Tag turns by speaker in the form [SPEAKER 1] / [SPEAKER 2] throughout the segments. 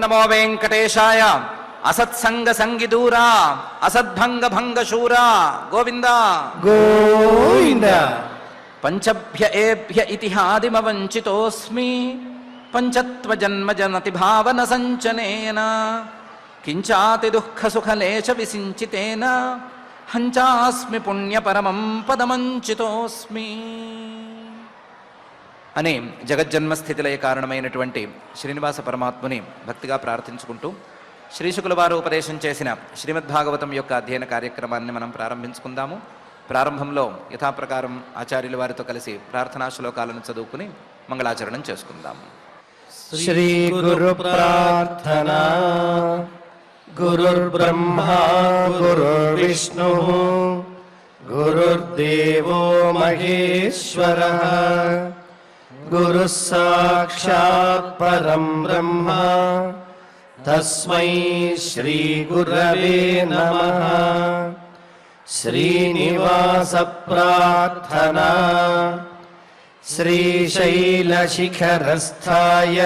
[SPEAKER 1] నమో వెంకటేశాయ. అసత్సంగ సంగిదూరా అసద్భంగ భంగ శూరా గోవింద
[SPEAKER 2] గోవింద.
[SPEAKER 1] పంచభ్య ఏభ్య ఇతిహాదిమ వంచితోస్మి పంచత్వ జన్మ జనతి భావన సంచనేన కించాతి దుఃఖ సుఖలేశ విసించితేన హంచాస్మి పుణ్య పరమం పదమంచితోస్మి అని జగజ్జన్మస్థితిలయ కారణమైనటువంటి శ్రీనివాస పరమాత్ముని భక్తిగా ప్రార్థించుకుంటూ శ్రీశుకుల వారు ఉపదేశం చేసిన శ్రీమద్భాగవతం యొక్క అధ్యయన కార్యక్రమాన్ని మనం ప్రారంభించుకుందాము. ప్రారంభంలో యథాప్రకారం ఆచార్యుల వారితో కలిసి ప్రార్థనా శ్లోకాలను చదువుకుని మంగళాచరణం చేసుకుందాము.
[SPEAKER 2] శ్రీ గురు ప్రార్థనా. గురుర్బ్రహ్మా గురుర్విష్ణు గురుర్దేవో మహేశ్వరః. గురుః సాక్షాత్ పరం బ్రహ్మ తస్మై శ్రీ గురవే నమః. శ్రీనివాస ప్రార్థనా. శ్రీశైలశిఖరస్థాయ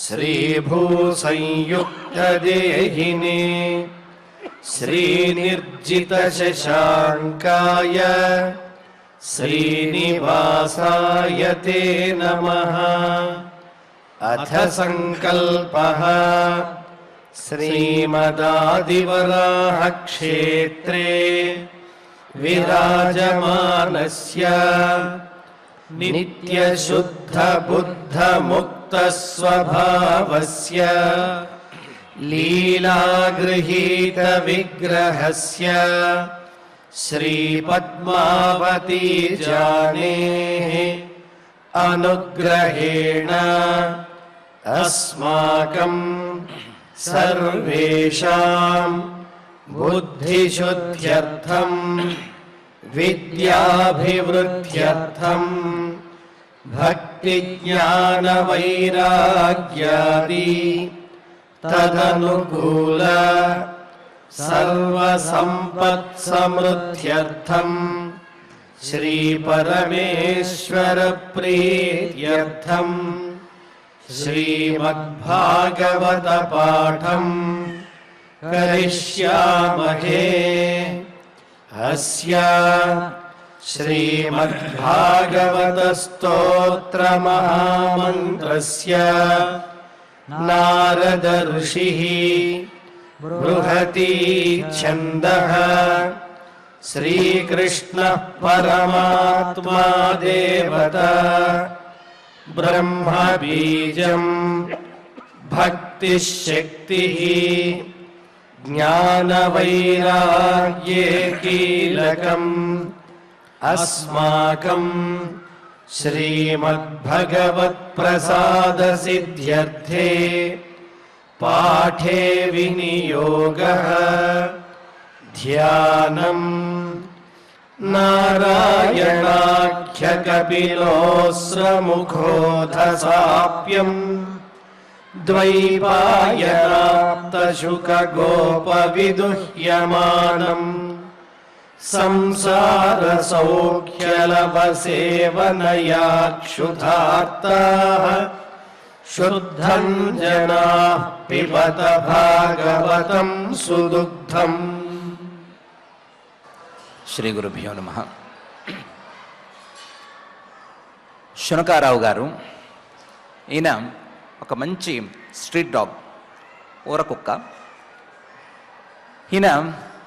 [SPEAKER 2] శ్రీభూసంయుక్తదేహినే శ్రీనిర్జితశశాంకాయ శ్రీనివాసాయ తే నమః. అథ సంకల్పః. శ్రీమదాదివరాహ క్షేత్రే విరాజమానస్య నిత్యశుద్ధ బుద్ధ ముక్త స్వభావస్య లీలాగృహీత విగ్రహస్య శ్రీపద్మావతీ జానేః అనుగ్రహేణ అస్మాకం సర్వేషాం బుద్ధిశుద్ధ్యర్థం విద్యాభివృద్ధ్యర్థం భక్తిజ్ఞానవైరాగ్యాది తదనుకూల సర్వసంపత్సమృద్ధ్యర్థం శ్రీపరమేశ్వర ప్రీత్యర్థం శ్రీమద్భాగవత పాఠం కరిష్యామహే. అస్య శ్రీమద్భాగవత స్తోత్ర మహామంత్రస్య నారద ఋషిః బృహతి ఛందః. శ్రీకృష్ణః పరమాత్మా దేవత బ్రహ్మ బీజం భక్తిశక్తిః జ్ఞానవైరాగ్యే కీలకం అస్మాకం శ్రీమద్భగవత్ప్రసాదసిద్ధ్యర్థే పాఠే వినియోగః. ధ్యానం నారాయణాఖ్యకపిలోస్రముఖోధసాప్యం ద్వైపాయనాప్తశుకగోపవిదుహ్యమానం సంసారసౌఖ్యలవసేవనయాక్షుధార్తాః శుద్ధం జనాః పిబత భాగవతం సుదుగ్ధం.
[SPEAKER 1] శ్రీ గురుభ్యో నమః. శునకారావు గారు, ఈయన ఒక మంచి స్ట్రీట్ డాగ్, ఊరకుక్క. ఈయన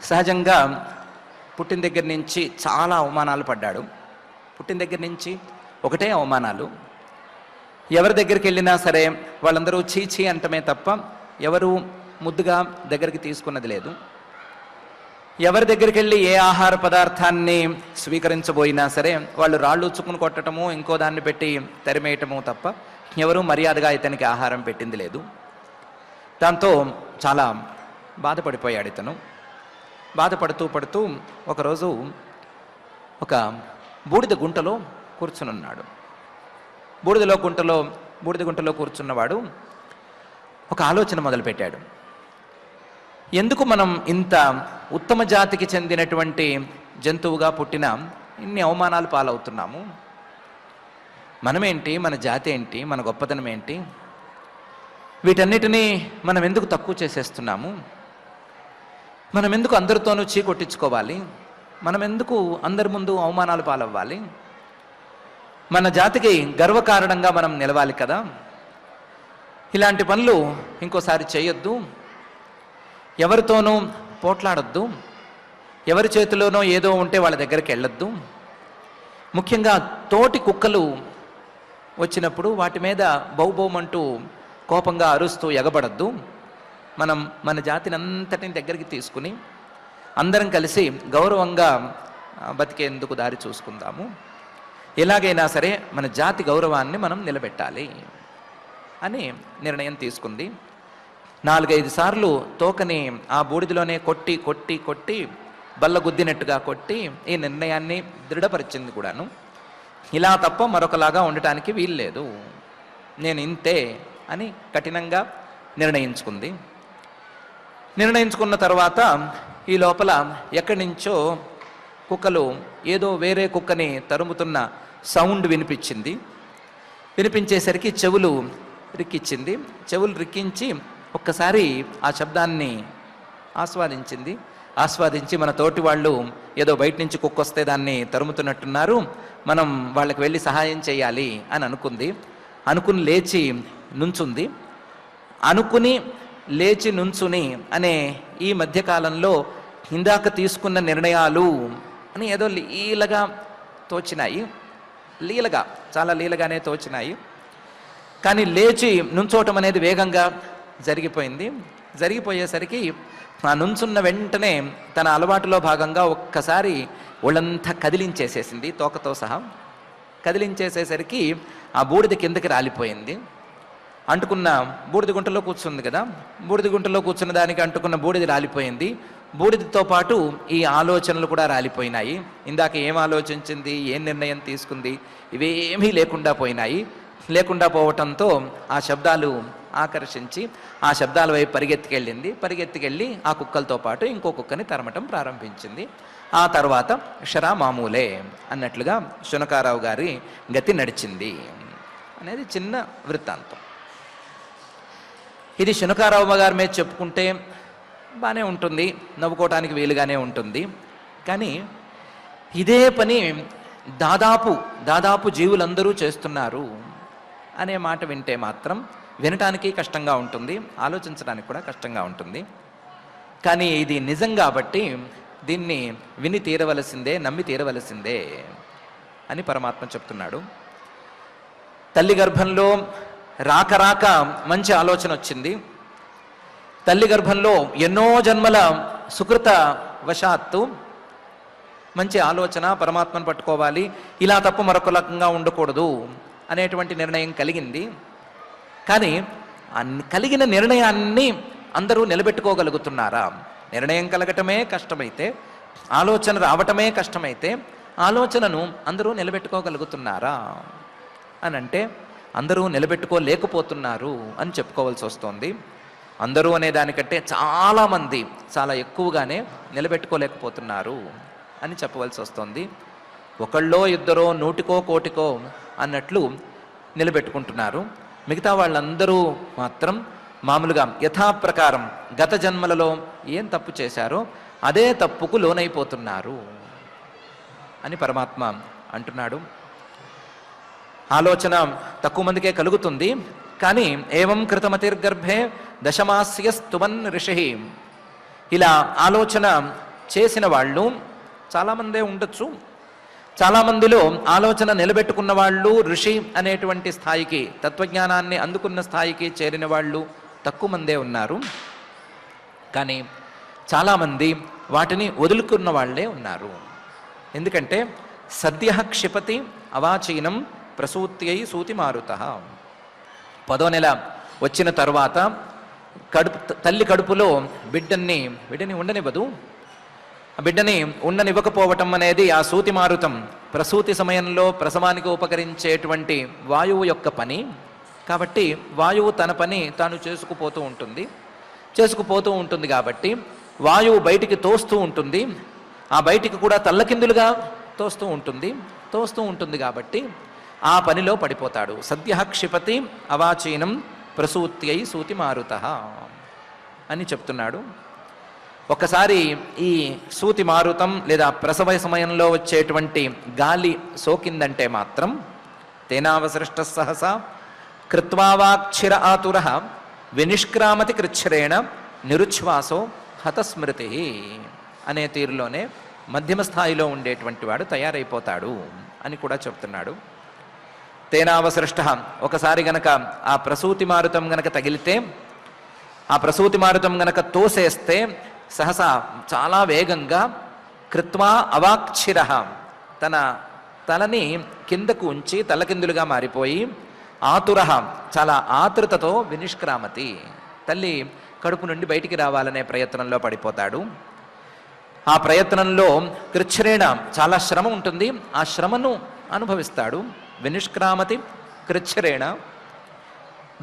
[SPEAKER 1] సహజంగా పుట్టిన దగ్గర నుంచి చాలా అవమానాలు పడ్డాడు. పుట్టిన దగ్గర నుంచి ఒకటే అవమానాలు. ఎవరి దగ్గరికి వెళ్ళినా సరే వాళ్ళందరూ చీచీ అంటమే తప్ప ఎవరు ముద్దుగా దగ్గరికి తీసుకున్నది లేదు. ఎవరి దగ్గరికి వెళ్ళి ఏ ఆహార పదార్థాన్ని స్వీకరించబోయినా సరే వాళ్ళు రాళ్ళు ఉచ్చుకుని కొట్టడము, ఇంకో దాన్ని పెట్టి తరిమేయటము తప్ప ఎవరూ మర్యాదగా ఇతనికి ఆహారం పెట్టింది లేదు. దాంతో చాలా బాధపడిపోయాడు ఇతను. బాధపడుతూ పడుతూ ఒకరోజు ఒక బూడిద గుంటలో కూర్చునున్నాడు. బూడిద గుంటలో కూర్చున్నవాడు ఒక ఆలోచన మొదలుపెట్టాడు. ఎందుకు మనం ఇంత ఉత్తమ జాతికి చెందినటువంటి జంతువుగా పుట్టిన ఇన్ని అవమానాలు పాలవుతున్నాము? మనమేంటి, మన జాతి ఏంటి, మన గొప్పతనం ఏంటి? వీటన్నిటినీ మనం ఎందుకు తక్కువ చేసేస్తున్నాము? మనం ఎందుకు అందరితోనూ చీకొట్టించుకోవాలి? మనం ఎందుకు అందరి ముందు అవమానాలు పాలవ్వాలి? మన జాతికి గర్వకారణంగా మనం నిలవాలి కదా. ఇలాంటి పనులు ఇంకోసారి చేయొద్దు. ఎవరితోనూ పోట్లాడొద్దు. ఎవరి చేతిలోనో ఏదో ఉంటే వాళ్ళ దగ్గరికి వెళ్ళొద్దు. ముఖ్యంగా తోటి కుక్కలు వచ్చినప్పుడు వాటి మీద బౌబౌమంటూ కోపంగా అరుస్తూ ఎగబడద్దు. మనం మన జాతిని అంతటిని దగ్గరికి తీసుకుని అందరం కలిసి గౌరవంగా బతికేందుకు దారి చూసుకుందాము. ఎలాగైనా సరే మన జాతి గౌరవాన్ని మనం నిలబెట్టాలి అని నిర్ణయం తీసుకుంది. 4-5 సార్లు తోకని ఆ బూడిదలోనే కొట్టి కొట్టి కొట్టి బల్లగుద్దినట్టుగా కొట్టి ఈ నిర్ణయాన్ని దృఢపరిచింది కూడాను. ఇలా తప్ప మరొకలాగా ఉండటానికి వీల్లేదు, నేను ఇంతే అని కఠినంగా నిర్ణయించుకుంది. నిర్ణయించుకున్న తర్వాత ఈ లోపల ఎక్కడి నుంచో కుక్కలు ఏదో వేరే కుక్కని తరుముతున్న సౌండ్ వినిపించింది. వినిపించేసరికి చెవులు రిక్కించింది. చెవులు రిక్కించి ఒక్కసారి ఆ శబ్దాన్ని ఆస్వాదించి మన తోటి వాళ్ళు ఏదో బయట నుంచి కుక్క వస్తే దాన్ని తరుముతున్నట్టున్నారు, మనం వాళ్ళకి వెళ్ళి సహాయం చేయాలి అని అనుకుంది. అనుకుని లేచి నుంచుంది. అనుకుని లేచి నుంచుని అనే ఈ మధ్యకాలంలో ఇందాక తీసుకున్న నిర్ణయాలు అని ఏదో లీలగా తోచినాయి. చాలా లీలగానే తోచినాయి. కానీ లేచి నుంచోవటం అనేది వేగంగా జరిగిపోయేసరికి ఆ నుంచున్న వెంటనే తన అలవాటులో భాగంగా ఒక్కసారి ఒళ్ళంతా కదిలించేసేసింది, తోకతో సహా. కదిలించేసేసరికి ఆ బూడిద కిందకి రాలిపోయింది. అంటుకున్న బూడిద గుంటలో కూర్చుంది కదా, బూడిద గుంటలో కూర్చున్న దానికి అంటుకున్న బూడిద రాలిపోయింది. బూడిదతో పాటు ఈ ఆలోచనలు కూడా రాలిపోయినాయి. ఇందాక ఏం ఆలోచించింది, ఏం నిర్ణయం తీసుకుంది, ఇవేమీ లేకుండా పోయినాయి. లేకుండా పోవటంతో ఆ శబ్దాలు ఆకర్షించి ఆ శబ్దాల వైపు పరిగెత్తికెళ్ళి ఆ కుక్కలతో పాటు ఇంకో కుక్కని తరమటం ప్రారంభించింది. ఆ తర్వాత షరా మామూలే అన్నట్లుగా శునకారావు గారి గతి నడిచింది అనేది చిన్న వృత్తాంతం. ఇది శునకారావు గారి మీద చెప్పుకుంటే బాగానే ఉంటుంది, నవ్వుకోవటానికి వీలుగానే ఉంటుంది. కానీ ఇదే పని దాదాపు జీవులందరూ చేస్తున్నారు అనే మాట వింటే మాత్రం వినటానికి కష్టంగా ఉంటుంది, ఆలోచించడానికి కూడా కష్టంగా ఉంటుంది. కానీ ఇది నిజం కాబట్టి దీన్ని విని తీరవలసిందే, నమ్మి తీరవలసిందే అని పరమాత్మ చెప్తున్నాడు. తల్లి గర్భంలో రాక మంచి ఆలోచన వచ్చింది. తల్లి గర్భంలో ఎన్నో జన్మల సుకృత వశాత్తు మంచి ఆలోచన, పరమాత్మను పట్టుకోవాలి, ఇలా తప్ప మరొక రకంగా ఉండకూడదు అనేటువంటి నిర్ణయం కలిగింది. కానీ కలిగిన నిర్ణయాన్ని అందరూ నిలబెట్టుకోగలుగుతున్నారా? నిర్ణయం కలగటమే కష్టమైతే, ఆలోచన రావటమే కష్టమైతే, ఆలోచనను అందరూ నిలబెట్టుకోగలుగుతున్నారా అని అంటే అందరూ నిలబెట్టుకోలేకపోతున్నారు అని చెప్పుకోవాల్సి వస్తుంది. అందరూ అనే దానికంటే చాలామంది చాలా ఎక్కువగానే నిలబెట్టుకోలేకపోతున్నారు అని చెప్పవలసి వస్తుంది. ఒకళ్ళో ఇద్దరో నూటికో కోటికో అన్నట్లు నిలబెట్టుకుంటున్నారు. మిగతా వాళ్ళందరూ మాత్రం మామూలుగా యథాప్రకారం గత జన్మలలో ఏం తప్పు చేశారో అదే తప్పుకు లోనైపోతున్నారు అని పరమాత్మ అంటున్నాడు. ఆలోచన తక్కువ మందికే కలుగుతుంది. కానీ ఏవం కృతమతిర్గర్భే దశమాస్యస్తుమన్ ఋషి, ఇలా ఆలోచన చేసిన వాళ్ళు చాలామందే ఉండొచ్చు. చాలామందిలో ఆలోచన నిలబెట్టుకున్న వాళ్ళు, ఋషి అనేటువంటి స్థాయికి, తత్వజ్ఞానాన్ని అందుకున్న స్థాయికి చేరిన వాళ్ళు తక్కువ మందే ఉన్నారు. కానీ చాలామంది వాటిని వదులుకున్న వాళ్ళే ఉన్నారు. ఎందుకంటే సద్య క్షిపతి అవాచీనం ప్రసూత్యై సూతి మారుత. 10వ నెల వచ్చిన తరువాత తల్లి కడుపులో బిడ్డని ఉండనివ్వదు. ఆ బిడ్డని ఉండనివ్వకపోవటం అనేది ఆ సూతి మారుతం, ప్రసూతి సమయంలో ప్రసవానికి ఉపకరించేటువంటి వాయువు యొక్క పని. కాబట్టి వాయువు తన పని తాను చేసుకుపోతూ ఉంటుంది కాబట్టి వాయువు బయటికి తోస్తూ ఉంటుంది. ఆ బయటికి కూడా తల్లకిందులుగా తోస్తూ ఉంటుంది కాబట్టి ఆ పనిలో పడిపోతాడు. సద్య క్షిపతి అవాచీనం ప్రసూత్యై సూతి మారుతః అని చెప్తున్నాడు. ఒకసారి ఈ సూతి మారుతం లేదా ప్రసవ సమయంలో వచ్చేటువంటి గాలి సోకిందంటే మాత్రం తేనావసృష్ట సహసా కృత్వావాక్షిర ఆతుర వినిష్క్రామతి కృచ్ఛ్రేణ నిరుచ్ఛ్వాసో హతస్మృతి అనే తీరులోనే మధ్యమ స్థాయిలో ఉండేటువంటి వాడు తయారైపోతాడు అని కూడా చెప్తున్నాడు. తేనావసృష్ట, ఒకసారి గనక ఆ ప్రసూతి మారుతం గనక తగిలితే, ఆ ప్రసూతి మారుతం గనక తోసేస్తే సహసా చాలా వేగంగా కృత్వా అవాక్షిర, తన తలని కిందకు ఉంచి తలకిందులుగా మారిపోయి ఆతుర, చాలా ఆతృతతో వినిష్క్రామతి, తల్లి కడుపు నుండి బయటికి రావాలనే ప్రయత్నంలో పడిపోతాడు. ఆ ప్రయత్నంలో కృచ్ఛ్రేణ, చాలా శ్రమ ఉంటుంది, ఆ శ్రమను అనుభవిస్తాడు. వినిష్క్రామతి కృచ్ఛ్రేణ,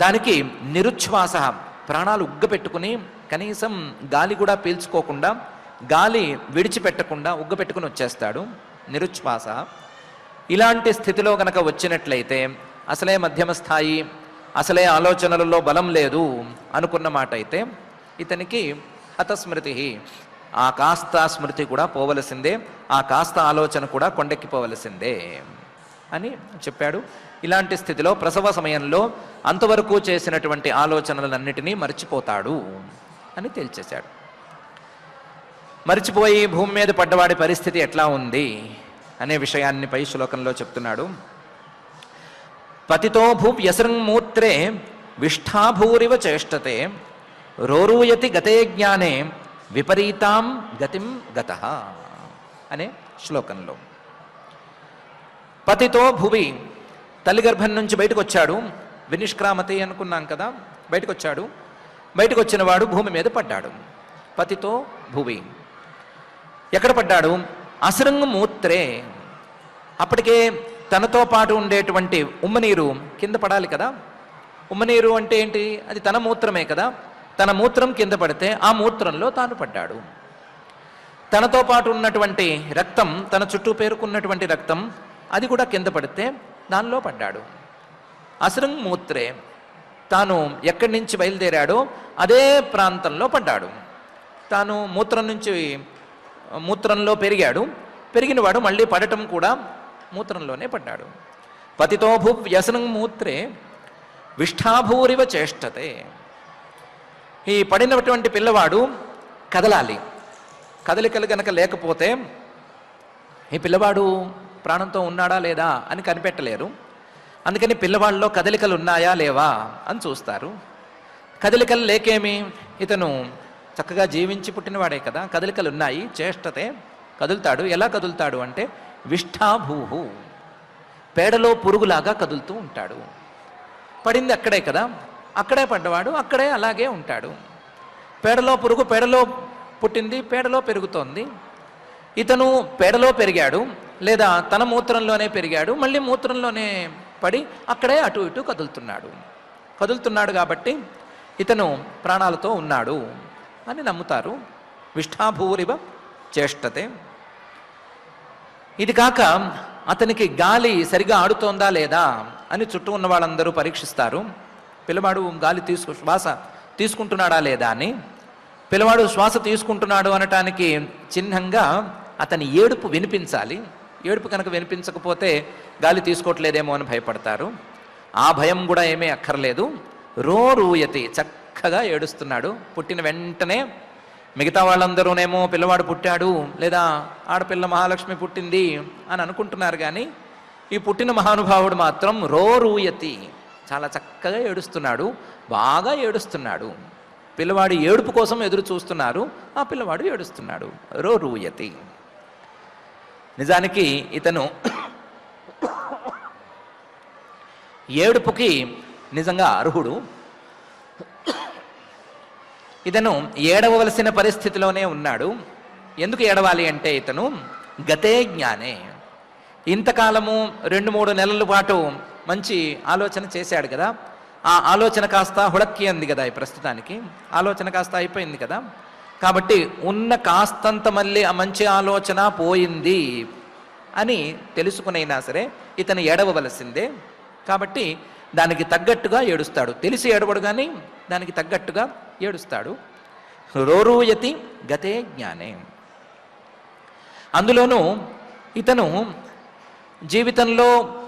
[SPEAKER 1] దానికి నిరుచ్ఛ్వాస, ప్రాణాలు ఉగ్గపెట్టుకుని కనీసం గాలి కూడా పీల్చుకోకుండా, గాలి విడిచిపెట్టకుండా ఉగ్గపెట్టుకుని వచ్చేస్తాడు. నిరుచ్ఛ్వాస. ఇలాంటి స్థితిలో గనక వచ్చినట్లయితే అసలే మధ్యమ స్థాయి, అసలే ఆలోచనలలో బలం లేదు అనుకున్న మాట అయితే ఇతనికి హతస్మృతి, ఆ కాస్త స్మృతి కూడా పోవలసిందే, ఆ కాస్త ఆలోచన కూడా కొండెక్కిపోవలసిందే అని చెప్పాడు. ఇలాంటి స్థితిలో ప్రసవ సమయంలో అంతవరకు చేసినటువంటి ఆలోచనలన్నిటినీ మర్చిపోతాడు అని తేల్చేశాడు. మర్చిపోయి భూమి మీద పడ్డవాడి పరిస్థితి ఎట్లా ఉంది అనే విషయాన్ని పై శ్లోకంలో చెప్తున్నాడు. పతితో భూవ్యసృంమూత్రే విష్ఠాభూరివ చేష్టతే రోరూయతి గతే జ్ఞానే విపరీతాం గతిం గతః అనే శ్లోకంలో. పతితో భువి, తల్లి గర్భం నుంచి బయటకు వచ్చాడు, వినిష్క్రామతి అనుకున్నాం కదా, బయటకు వచ్చాడు. బయటకు వచ్చిన వాడు భూమి మీద పడ్డాడు. పతితో భువి, ఎక్కడ పడ్డాడు? అసృంగమూత్రే, అప్పటికే తనతో పాటు ఉండేటువంటి ఉమ్మనీరు కింద పడాలి కదా. ఉమ్మనీరు అంటే ఏంటి? అది తన మూత్రమే కదా. తన మూత్రం కింద పడితే ఆ మూత్రంలో తాను పడ్డాడు. తనతో పాటు ఉన్నటువంటి రక్తం, తన చుట్టూ పేరుకున్నటువంటి రక్తం, అది కూడా కింద పడితే దానిలో పడ్డాడు. అసృంగమూత్రే, తాను ఎక్కడి నుంచి బయలుదేరాడో అదే ప్రాంతంలో పడ్డాడు. తాను మూత్రంలో పెరిగాడు, పెరిగినవాడు మళ్ళీ పడటం కూడా మూత్రంలోనే పడ్డాడు. పతితో భువ్యసృంగమూత్రే విష్ఠాభూరివ చేష్టతే, ఈ పడినటువంటి పిల్లవాడు కదలాలి. కదలికలు గనక లేకపోతే ఈ పిల్లవాడు ప్రాణంతో ఉన్నాడా లేదా అని కనిపెట్టలేరు. అందుకని పిల్లవాళ్ళలో కదలికలు ఉన్నాయా లేవా అని చూస్తారు. కదలికలు లేకేమి, ఇతను చక్కగా జీవించి పుట్టినవాడే కదా, కదలికలు ఉన్నాయి. చేష్టతే, కదులుతాడు. ఎలా కదులుతాడు అంటే విష్ఠాభూహు, పేడలో పురుగులాగా కదులుతూ ఉంటాడు. పడింది అక్కడే కదా, అక్కడే పడ్డవాడు అక్కడే అలాగే ఉంటాడు. పేడలో పురుగు పేడలో పుట్టింది, పేడలో పెరుగుతోంది. ఇతను పేడలో పెరిగాడు, లేదా తన మూత్రంలోనే పెరిగాడు, మళ్ళీ మూత్రంలోనే పడి అక్కడే అటు ఇటు కదులుతున్నాడు కాబట్టి ఇతను ప్రాణాలతో ఉన్నాడు అని నమ్ముతారు. విష్ఠాభూరివ చేష్టతే. ఇది కాక అతనికి గాలి సరిగా ఆడుతోందా లేదా అని చుట్టూ ఉన్న వాళ్ళందరూ పరీక్షిస్తారు. పిల్లవాడు గాలి శ్వాస తీసుకుంటున్నాడా లేదా అని. పిల్లవాడు శ్వాస తీసుకుంటున్నాడు అనటానికి చిహ్నంగా అతని ఏడుపు వినిపించాలి. ఏడుపు కనుక వినిపించకపోతే గాలి తీసుకోవట్లేదేమో అని భయపడతారు. ఆ భయం కూడా ఏమీ అక్కర్లేదు. రోరూయతి, చక్కగా ఏడుస్తున్నాడు. పుట్టిన వెంటనే మిగతా వాళ్ళందరూనేమో పిల్లవాడు పుట్టాడు లేదా ఆడపిల్ల మహాలక్ష్మి పుట్టింది అని అనుకుంటున్నారు, కానీ ఈ పుట్టిన మహానుభావుడు మాత్రం రోరూయతి, చాలా చక్కగా ఏడుస్తున్నాడు, బాగా ఏడుస్తున్నాడు. పిల్లవాడి ఏడుపు కోసం ఎదురు చూస్తున్నారు, ఆ పిల్లవాడు ఏడుస్తున్నాడు. రోరూయతి. నిజానికి ఇతను ఏడుపుకి నిజంగా అర్హుడు. ఇతను ఏడవలసిన పరిస్థితిలోనే ఉన్నాడు. ఎందుకు ఏడవాలి అంటే ఇతను గతే జ్ఞానే, ఇంతకాలము 2-3 నెలల పాటు మంచి ఆలోచన చేశాడు కదా, ఆ ఆలోచన కాస్త హుడక్కి అంది కదా, ఈ ప్రస్తుతానికి ఆలోచన కాస్త అయిపోయింది కదా. కాబట్టి ఉన్న కాస్తంత మళ్ళీ ఆ మంచి ఆలోచన పోయింది అని తెలుసుకునైనా సరే ఇతను ఏడవలసిందే. కాబట్టి దానికి తగ్గట్టుగా ఏడుస్తాడు. తెలిసి ఏడవడు కానీ దానికి తగ్గట్టుగా ఏడుస్తాడు. రోరూయతి గతే జ్ఞానే. అందులోనూ ఇతను జీవితంలో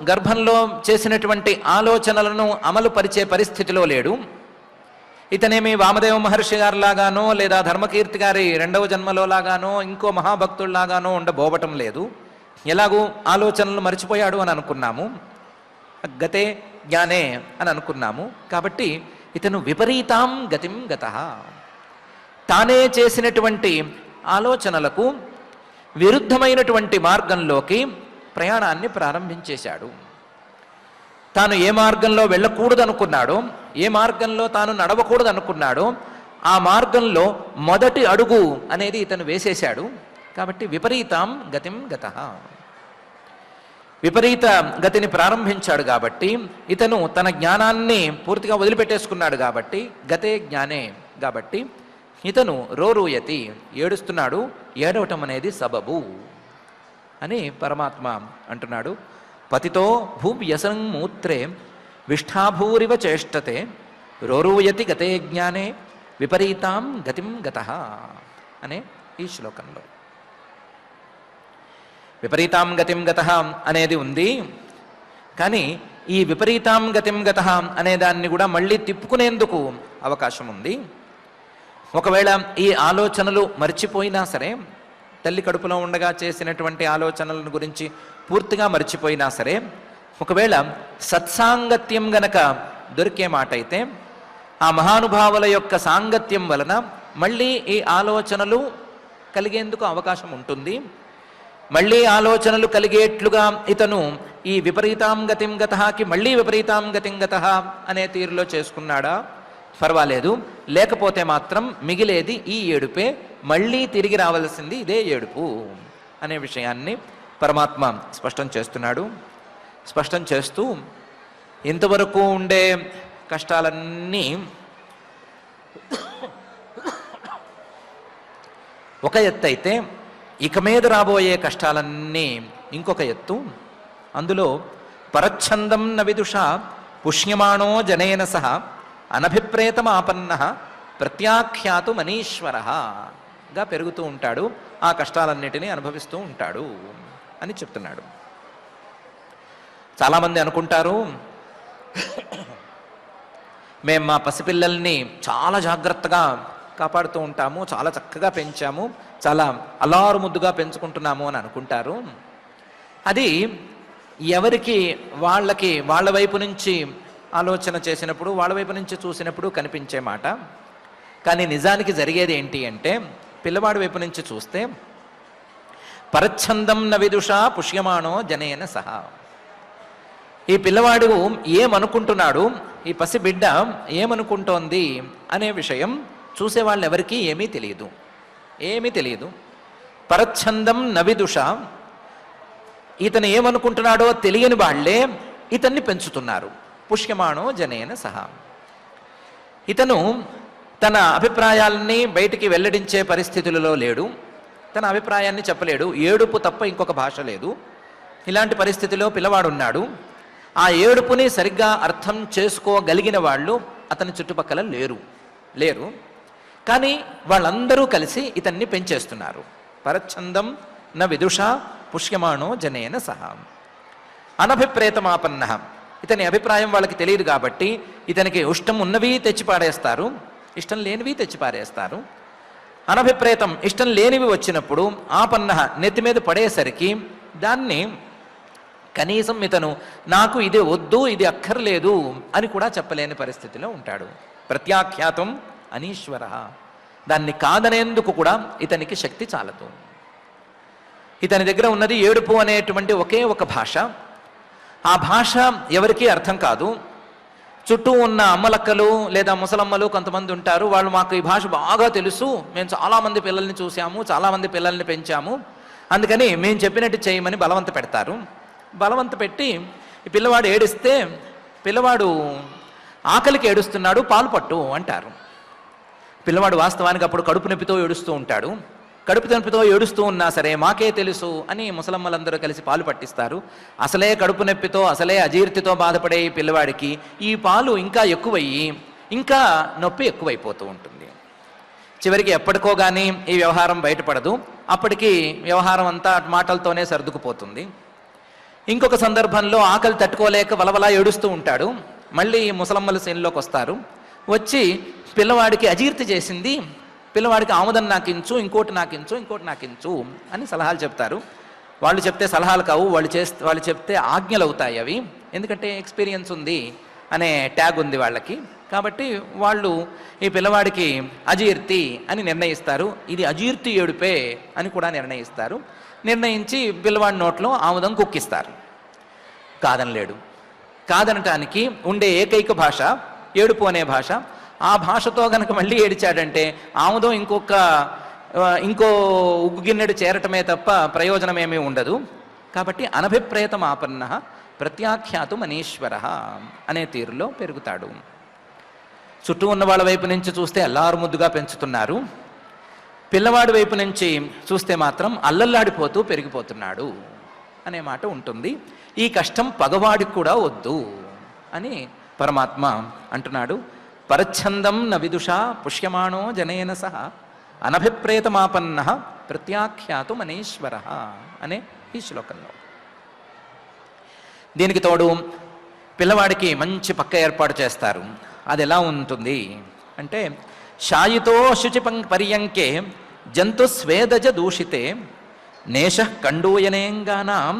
[SPEAKER 1] గర్భంలో చేసినటువంటి ఆలోచనలను అమలు పరిచే పరిస్థితిలో లేడు. ఇతనేమి వామదేవ మహర్షి గారిలాగానో లేదా ధర్మకీర్తి గారి 2వ జన్మలో లాగానో ఇంకో మహాభక్తుల్లాగానో ఉండబోవటం లేదు. ఎలాగూ ఆలోచనలు మర్చిపోయాడు అని అనుకున్నాము, గతే జ్ఞానే అని అనుకున్నాము. కాబట్టి ఇతను విపరీతాం గతిం గతః. తానే చేసినటువంటి ఆలోచనలకు విరుద్ధమైనటువంటి మార్గంలోకి ప్రయాణాన్ని ప్రారంభించేశాడు. తాను ఏ మార్గంలో వెళ్ళకూడదు అనుకున్నాడో, ఏ మార్గంలో తాను నడవకూడదు అనుకున్నాడో ఆ మార్గంలో మొదటి అడుగు అనేది ఇతను వేసేశాడు. కాబట్టి విపరీతాం గతిం గతః. విపరీత గతిని ప్రారంభించాడు కాబట్టి ఇతను తన జ్ఞానాన్ని పూర్తిగా వదిలిపెట్టేసుకున్నాడు. కాబట్టి గతే జ్ఞానే కాబట్టి ఇతను రోరూయతి ఏడుస్తున్నాడు. ఏడవటం అనేది సబబు అని పరమాత్మ అంటున్నాడు. పతితో భూవ్యసనం మూత్రే విష్ఠాభూరివ చేష్టతే రోరూయతి గతే జ్ఞానే విపరీతాం గతిం గతః అనే ఈ శ్లోకంలో విపరీతాం గతిం గతః అనేది ఉంది. కానీ ఈ విపరీతాం గతిం గతః అనే దాన్ని కూడా మళ్ళీ తిప్పుకునేందుకు అవకాశం ఉంది. ఒకవేళ ఈ ఆలోచనలు మర్చిపోయినా సరే, తల్లి కడుపులో ఉండగా చేసినటువంటి ఆలోచనల గురించి పూర్తిగా మర్చిపోయినా సరే, ఒకవేళ సత్సాంగత్యం గనక దొరికే మాట అయితే ఆ మహానుభావుల యొక్క సాంగత్యం వలన మళ్ళీ ఈ ఆలోచనలు కలిగేందుకు అవకాశం ఉంటుంది. మళ్ళీ ఆలోచనలు కలిగేట్లుగా ఇతను ఈ విపరీతాం గతిం గతఃకి మళ్ళీ విపరీతాం గతిం గతః అనే తీరులో చేసుకున్నాడా పర్వాలేదు. లేకపోతే మాత్రం మిగిలేది ఈ ఏడుపే, మళ్ళీ తిరిగి రావాల్సింది ఇదే ఏడుపు అనే విషయాన్ని పరమాత్మ స్పష్టం చేస్తున్నాడు. స్పష్టం చేస్తూ ఇంతవరకు ఉండే కష్టాలన్నీ ఒక ఎత్తు అయితే, ఇక మీద రాబోయే కష్టాలన్నీ ఇంకొక ఎత్తు. అందులో పరచ్ఛందం న విదుష పుష్యమాణో జనేన సహ అనభిప్రేతమాపన్న ప్రత్యాఖ్యాతు మనీశ్వరగా పెరుగుతూ ఉంటాడు. ఆ కష్టాలన్నిటినీ అనుభవిస్తూ ఉంటాడు అని చెప్తున్నాడు. చాలామంది అనుకుంటారు, మేము మా పసిపిల్లల్ని చాలా జాగ్రత్తగా కాపాడుతూ ఉంటాము, చాలా చక్కగా పెంచాము, చాలా అల్లారు ముద్దుగా పెంచుకుంటున్నాము అని అనుకుంటారు. అది ఎవరికి వాళ్ళకి వాళ్ళ వైపు నుంచి ఆలోచన చేసినప్పుడు, వాళ్ళ వైపు నుంచి చూసినప్పుడు కనిపించే మాట. కానీ నిజానికి జరిగేది ఏంటి అంటే, పిల్లవాడి వైపు నుంచి చూస్తే పరచ్ఛందం న విదుష పుష్యమాణో జనేన సహా. ఈ పిల్లవాడు ఏమనుకుంటున్నాడు, ఈ పసిబిడ్డ ఏమనుకుంటోంది అనే విషయం చూసేవాళ్ళు ఎవరికీ ఏమీ తెలియదు. పరచ్ఛందం న విదుష, ఇతను ఏమనుకుంటున్నాడో తెలియని వాళ్లే ఇతన్ని పెంచుతున్నారు. పుష్యమాణో జనేన సహా. ఇతను తన అభిప్రాయాల్ని బయటికి వెల్లడించే పరిస్థితులలో లేడు, తన అభిప్రాయాన్ని చెప్పలేడు. ఏడుపు తప్ప ఇంకొక భాష లేదు. ఇలాంటి పరిస్థితిలో పిల్లవాడున్నాడు. ఆ ఏడుపుని సరిగ్గా అర్థం చేసుకోగలిగిన వాళ్ళు అతని చుట్టుపక్కల లేరు. కానీ వాళ్ళందరూ కలిసి ఇతన్ని పెంచేస్తున్నారు. పరచ్ఛందం న విదుష పుష్యమాణో జనేన సహా. అనభిప్రేతమాపన్న, ఇతని అభిప్రాయం వాళ్ళకి తెలియదు కాబట్టి ఇతనికి ఇష్టం ఉన్నవి తెచ్చిపాడేస్తారు, ఇష్టం లేనివి తెచ్చిపారేస్తారు. అనభిప్రేతం, ఇష్టం లేనివి వచ్చినప్పుడు ఆపన్న, నెత్తి మీద పడేసరికి దాన్ని కనీసం ఇతను నాకు ఇది వద్దు, ఇది అక్కర్లేదు అని కూడా చెప్పలేని పరిస్థితిలో ఉంటాడు. ప్రత్యాఖ్యాతం అనీశ్వర, దాన్ని కాదనేందుకు కూడా ఇతనికి శక్తి చాలదు. ఇతని దగ్గర ఉన్నది ఏడుపు అనేటువంటి ఒకే ఒక భాష. ఆ భాష ఎవరికీ అర్థం కాదు. చుట్టూ ఉన్న అమ్మలక్కలు లేదా ముసలమ్మలు కొంతమంది ఉంటారు, వాళ్ళు మాకు ఈ భాష బాగా తెలుసు, మేము చాలామంది పిల్లల్ని చూసాము, చాలామంది పిల్లల్ని పెంచాము, అందుకని మేము చెప్పినట్టు చేయమని బలవంత పెడతారు. బలవంత పెట్టి ఈ పిల్లవాడు ఏడిస్తే, పిల్లవాడు ఆకలికి ఏడుస్తున్నాడు, పాలు పట్టు అంటారు. పిల్లవాడు వాస్తవానికి అప్పుడు కడుపు నొప్పితో ఏడుస్తూ ఉంటాడు. కడుపు నొప్పితో ఏడుస్తూ ఉన్నా సరే మాకే తెలుసు అని ముసలమ్మలందరూ కలిసి పాలు పట్టిస్తారు. అసలే కడుపు నొప్పితో, అసలే అజీర్తితో బాధపడే ఈ పిల్లవాడికి ఈ పాలు ఇంకా ఎక్కువయ్యి ఇంకా నొప్పి ఎక్కువైపోతూ ఉంటుంది. చివరికి ఎప్పటికో కానీ ఈ వ్యవహారం బయటపడదు. అప్పటికి వ్యవహారం అంతా మాటలతోనే సర్దుకుపోతుంది. ఇంకొక సందర్భంలో ఆకలి తట్టుకోలేక వలవలా ఏడుస్తూ ఉంటాడు. మళ్ళీ ముసలమ్మల సీన్లోకి వస్తారు. వచ్చి పిల్లవాడికి అజీర్తి చేసింది, పిల్లవాడికి ఆముదం నాకించు, ఇంకోటి నాకించు అని సలహాలు చెప్తారు. వాళ్ళు చెప్తే సలహాలు కావు, వాళ్ళు చెప్తే ఆజ్ఞలు అవుతాయి అవి. ఎందుకంటే ఎక్స్పీరియన్స్ ఉంది అనే ట్యాగ్ ఉంది వాళ్ళకి. కాబట్టి వాళ్ళు ఈ పిల్లవాడికి అజీర్తి అని నిర్ణయిస్తారు. ఇది అజీర్తి ఏడుపే అని కూడా నిర్ణయిస్తారు. నిర్ణయించి పిల్లవాడి నోట్లో ఆముదం కుక్కిస్తారు. కాదనలేడు. కాదనటానికి ఉండే ఏకైక భాష ఏడుపు అనే భాష. ఆ భాషతో గనక మళ్ళీ ఏడిచాడంటే ఆముదం ఇంకో ఉగ్గు గిన్నెడు చేరటమే తప్ప ప్రయోజనం ఏమీ ఉండదు. కాబట్టి అనభిప్రేతమాపన్న ప్రత్యాఖ్యాతు మనీశ్వర అనే తీరులో పెరుగుతాడు. చుట్టూ ఉన్న వాళ్ళ వైపు నుంచి చూస్తే అల్లారు ముద్దుగా పెంచుతున్నారు. పిల్లవాడి వైపు నుంచి చూస్తే మాత్రం అల్లల్లాడిపోతూ పెరిగిపోతున్నాడు అనే మాట ఉంటుంది. ఈ కష్టం పగవాడికి కూడా వద్దు అని పరమాత్మ అంటున్నాడు. పరచ్ఛందం న విదుషా పుష్యమాణో జనేన సహ అనభిప్రేతమాపన్న ప్రత్యాఖ్యాతు మనీశ్వర అనే ఈ శ్లోకంలో. దీనికి తోడు పిల్లవాడికి మంచి పక్క ఏర్పాటు చేస్తారు. అది ఎలా ఉంటుంది అంటే, శాయితో శుచి పర్యంకే జంతు స్వేదజ దూషితే నేష కండూయనేంగానాం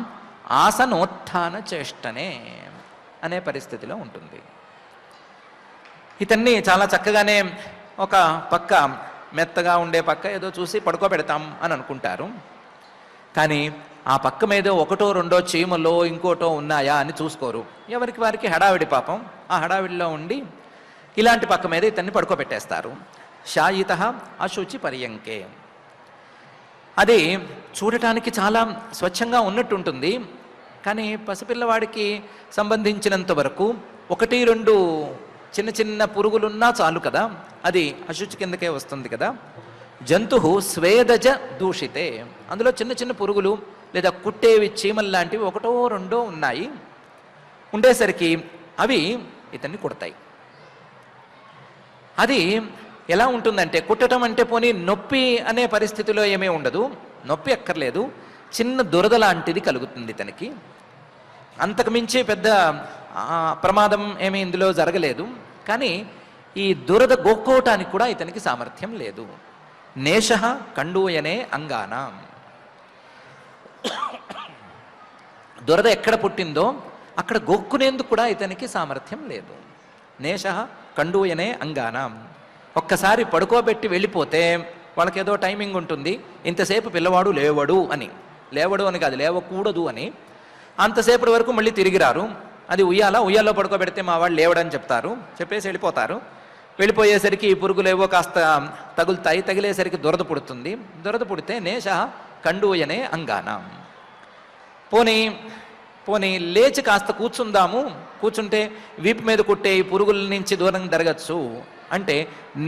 [SPEAKER 1] ఆసనోత్థాన చేష్టనే అనే పరిస్థితిలో ఉంటుంది. ఇతన్ని చాలా చక్కగానే ఒక పక్క మెత్తగా ఉండే పక్క ఏదో చూసి పడుకోబెడతాం అని అనుకుంటారు. కానీ ఆ పక్క మీద ఒకటో రెండో చీమలో ఇంకోటో ఉన్నాయా అని చూసుకోరు. ఎవరికి వారికి హడావిడి పాపం. ఆ హడావిడిలో ఉండి ఇలాంటి పక్క మీద ఇతన్ని పడుకోబెట్టేస్తారు. శాయిత అశుచి పర్యంకే. అది చూడటానికి చాలా స్వచ్ఛంగా ఉన్నట్టుంటుంది. కానీ పసిపిల్లవాడికి సంబంధించినంత వరకు ఒకటి రెండు చిన్న చిన్న పురుగులున్నా చాలు కదా, అది అశుచి కిందకే వస్తుంది కదా. జంతు స్వేదజ దూషితే, అందులో చిన్న చిన్న పురుగులు లేదా కుట్టేవి చీమలు లాంటివి ఒకటో రెండో ఉన్నాయి. ఉండేసరికి అవి ఇతన్ని కుడతాయి. అది ఎలా ఉంటుందంటే, కుట్టడం అంటే పోనీ నొప్పి అనే పరిస్థితిలో ఏమీ ఉండదు, నొప్పి ఎక్కర్లేదు, చిన్న దురద లాంటిది కలుగుతుంది ఇతనికి. అంతకుమించి పెద్ద ప్రమాదం ఏమీ ఇందులో జరగలేదు. కానీ ఈ దురద గోక్కోవటానికి కూడా ఇతనికి సామర్థ్యం లేదు. నేష కండూయనే అంగానాం. దురద ఎక్కడ పుట్టిందో అక్కడ గోక్కునేందుకు కూడా ఇతనికి సామర్థ్యం లేదు. నేష కండూయనే అంగానాం. ఒక్కసారి పడుకోబెట్టి వెళ్ళిపోతే వాళ్ళకేదో టైమింగ్ ఉంటుంది, ఇంతసేపు పిల్లవాడు లేవడు అని. లేవడు అని కాదు, లేవకూడదు అని. అంతసేపటి వరకు మళ్ళీ తిరిగి రారు. అది ఉయ్యాలో పడుకోబెడితే మా వాళ్ళు లేవడని చెప్తారు, చెప్పేసి వెళ్ళిపోతారు. వెళ్ళిపోయేసరికి ఈ పురుగులేవో కాస్త తగులుతాయి. తగిలేసరికి దురద పుడుతుంది. దురద పుడితే నేష కండూయనే అంగానాం. పోనీ లేచి కాస్త కూర్చుందాము, కూర్చుంటే వీపు మీద కుట్టే ఈ పురుగుల నుంచి దూరం జరగచ్చు అంటే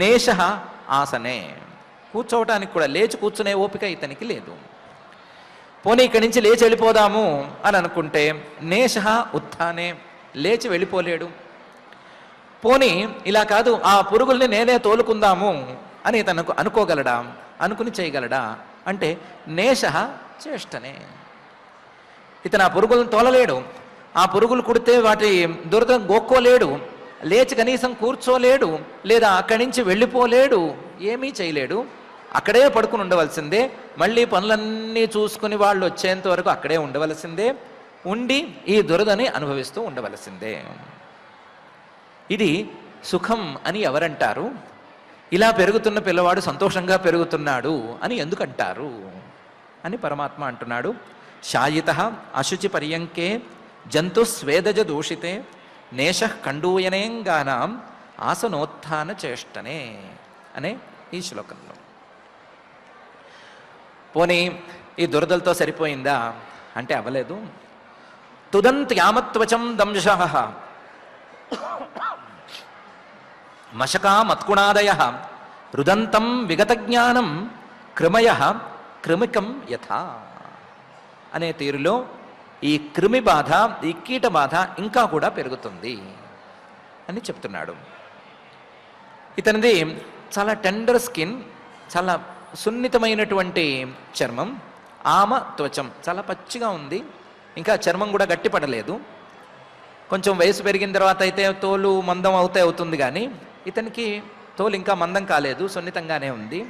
[SPEAKER 1] నేష ఆసనే. కూర్చోవటానికి కూడా, లేచి కూర్చునే ఓపిక ఇతనికి లేదు. పోనీ ఇక్కడి నుంచి లేచి వెళ్ళిపోదాము అని అనుకుంటే నేష ఉత్థానే, లేచి వెళ్ళిపోలేడు. పోనీ ఇలా కాదు, ఆ పురుగుల్ని నేనే తోలుకుందాము అని తనకు అనుకోగలడా, అనుకుని చేయగలడా అంటే నేష చేష్టనే. ఇతను ఆ పురుగులను తోలలేడు. ఆ పురుగులు కుడితే వాటి దురద గోక్కోలేడు, లేచి కనీసం కూర్చోలేడు, లేదా అక్కడి నుంచి వెళ్ళిపోలేడు, ఏమీ చేయలేడు. అక్కడే పడుకుని ఉండవలసిందే. మళ్ళీ పనులన్నీ చూసుకుని వాళ్ళు వచ్చేంత వరకు అక్కడే ఉండవలసిందే. ఉండి ఈ దురదని అనుభవిస్తూ ఉండవలసిందే. ఇది సుఖం అని ఎవరంటారు? ఇలా పెరుగుతున్న పిల్లవాడు సంతోషంగా పెరుగుతున్నాడు అని ఎందుకంటారు అని పరమాత్మ అంటున్నాడు. శాయిత అశుచి పర్యంకే జంతు స్వేదజ దూషితే నేష కండూయనేంగానాం ఆసనోత్థాన చేష్టనే అనే ఈ శ్లోకంలో. పోనీ ఈ దురదలతో సరిపోయిందా అంటే అవ్వలేదు. తుదంత్ యామత్వచం దంశః మశకా మత్కుణాదయ రుదంతం విగత జ్ఞానం క్రిమయ క్రిమికం యథా అనే తీరులో ఈ క్రిమి బాధ, ఈ కీట బాధ ఇంకా కూడా పెరుగుతుంది అని చెప్తున్నాడు. ఇతనిది చాలా టెండర్ స్కిన్, చాలా సున్నితమైనటువంటి చర్మం, ఆమ త్వచం, చాలా పచ్చిగా ఉంది, ఇంకా చర్మం కూడా గట్టిపడలేదు. కొంచెం వయసు పెరిగిన తర్వాత అయితే తోలు మందం అవుతుంది, కానీ ఇతనికి తోలు ఇంకా మందం కాలేదు, సున్నితంగానే ఉంది.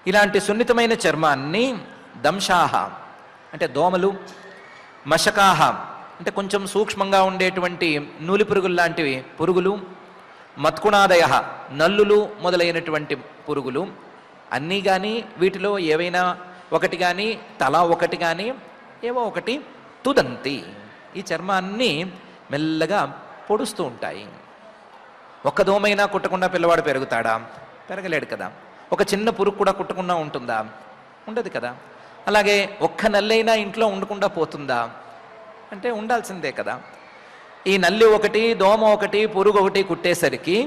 [SPEAKER 1] ఇలాంటి సున్నితమైన చర్మాన్ని దంశాహ అంటే దోమలు, మశకాహ అంటే కొంచెం సూక్ష్మంగా ఉండేటువంటి నూలి పురుగులు లాంటివి పురుగులు, మత్కుణాదయ నల్లులు మొదలైనటువంటి పురుగులు అన్నీ కానీ, వీటిలో ఏవైనా ఒకటి కానీ, తల ఒకటి కానీ, ఏవో ఒకటి తుదంతి ఈ చర్మాన్ని మెల్లగా పొడుస్తూ ఉంటాయి. ఒక్క దోమైనా కుట్టకుండా పిల్లవాడు పెరుగుతాడా? పెరగలేడు కదా. ఒక చిన్న పురుగు కూడా కుట్టకుండా ఉంటుందా? ఉండదు కదా. అలాగే ఒక్క నల్లైనా ఇంట్లో ఉండకుండా పోతుందా? అంటే ఉండాల్సిందే కదా. ఈ నల్లి ఒకటి, దోమ ఒకటి, పురుగు ఒకటి కుట్టేసరికి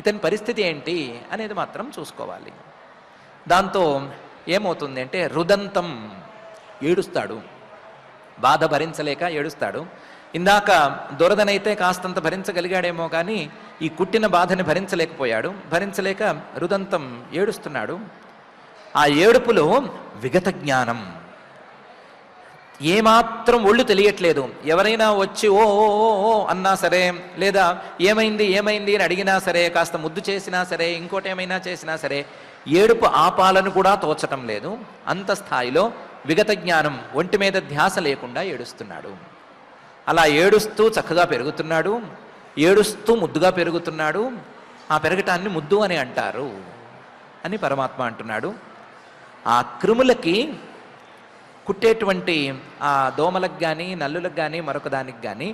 [SPEAKER 1] ఇతని పరిస్థితి ఏంటి అనేది మాత్రం చూసుకోవాలి. దాంతో ఏమవుతుంది అంటే రుదంతం, ఏడుస్తాడు, బాధ భరించలేక ఏడుస్తాడు. ఇందాక దురదనైతే కాస్తంత భరించగలిగాడేమో కానీ ఈ కుట్టిన బాధని భరించలేకపోయాడు. భరించలేక రుదంతం ఏడుస్తున్నాడు. ఆ ఏడుపులో విగత జ్ఞానం, ఏమాత్రం ఒళ్ళు తెలియట్లేదు. ఎవరైనా వచ్చి ఓ ఓ ఓ ఓ అన్నా సరే, లేదా ఏమైంది ఏమైంది అని అడిగినా సరే, కాస్త ముద్దు చేసినా సరే, ఇంకోటి ఏమైనా చేసినా సరే, ఏడుపు ఆపాలను కూడా తోచటం లేదు. అంత స్థాయిలో విగత జ్ఞానం, ఒంటి మీద ధ్యాస లేకుండా ఏడుస్తున్నాడు. అలా ఏడుస్తూ చక్కగా పెరుగుతున్నాడు, ఏడుస్తూ ముద్దుగా పెరుగుతున్నాడు. ఆ పెరగటాన్ని ముద్దు అని అంటారు అని పరమాత్మ అంటున్నాడు. ఆ క్రిములకి కుట్టేటువంటి ఆ దోమలకు కానీ, నల్లులకు కానీ, మరొక దానికి కానీ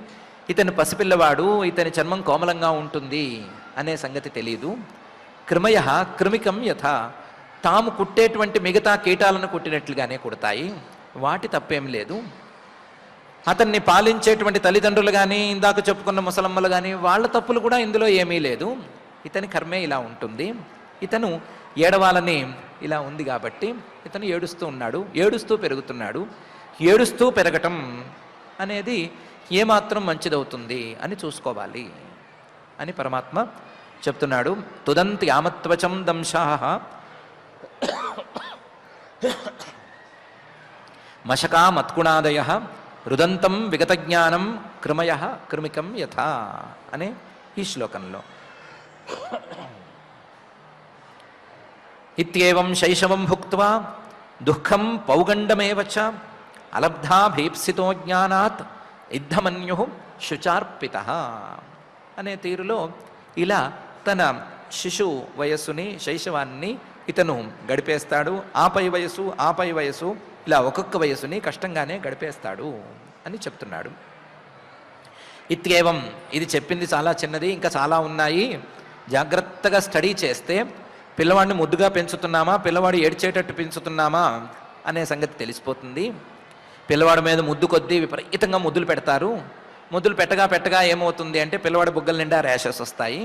[SPEAKER 1] ఇతని పసిపిల్లవాడు, ఇతని చర్మం కోమలంగా ఉంటుంది అనే సంగతి తెలియదు. క్రిమయ క్రిమికం యథ, తాము కుట్టేటువంటి మిగతా కీటాలను కుట్టినట్లుగానే కుడతాయి, వాటి తప్పేం లేదు. అతన్ని పాలించేటువంటి తల్లిదండ్రులు కానీ, ఇందాక చెప్పుకున్న ముసలమ్మలు కానీ, వాళ్ళ తప్పులు కూడా ఇందులో ఏమీ లేదు. ఇతని కర్మే ఇలా ఉంటుంది. ఇతను ఏడవాలని ఇలా ఉంది కాబట్టి ఇతను ఏడుస్తూ ఉన్నాడు, ఏడుస్తూ పెరుగుతున్నాడు. ఏడుస్తూ పెరగటం అనేది ఏమాత్రం మంచిదవుతుంది అని చూసుకోవాలి అని పరమాత్మ చెప్తున్నాడు. తుదంతి ఆమత్వచం దంశాః మశకా మత్కుణాదయః రుదంతం విగతజ్ఞానం క్రిమయః క్రిమికం యథా అనే ఈ శ్లోకంలో. ఇత్యేవం శైశవం భుక్త్వా దుఃఖం పౌగండమేవ చ అలబ్ధా భీప్సితో జ్ఞానాత్ ఇద్ధమన్యు శుచార్పితః అనే తీరులో ఇలా తన శిశు వయస్సుని, శైశవాన్ని ఇతను గడిపేస్తాడు. ఆపై వయసు ఇలా ఒక్కొక్క వయసుని కష్టంగానే గడిపేస్తాడు అని చెప్తున్నాడు. ఇత్యేవం, ఇది చెప్పింది చాలా చిన్నది, ఇంకా చాలా ఉన్నాయి. జాగ్రత్తగా స్టడీ చేస్తే పిల్లవాడిని ముద్దుగా పెంచుతున్నామా, పిల్లవాడు ఏడ్చేటట్టు పెంచుతున్నామా అనే సంగతి తెలిసిపోతుంది. పిల్లవాడి మీద ముద్దు కొద్దీ విపరీతంగా ముద్దులు పెడతారు. ముద్దులు పెట్టగా ఏమవుతుంది అంటే పిల్లవాడి బుగ్గల నిండా ర్యాషెస్ వస్తాయి.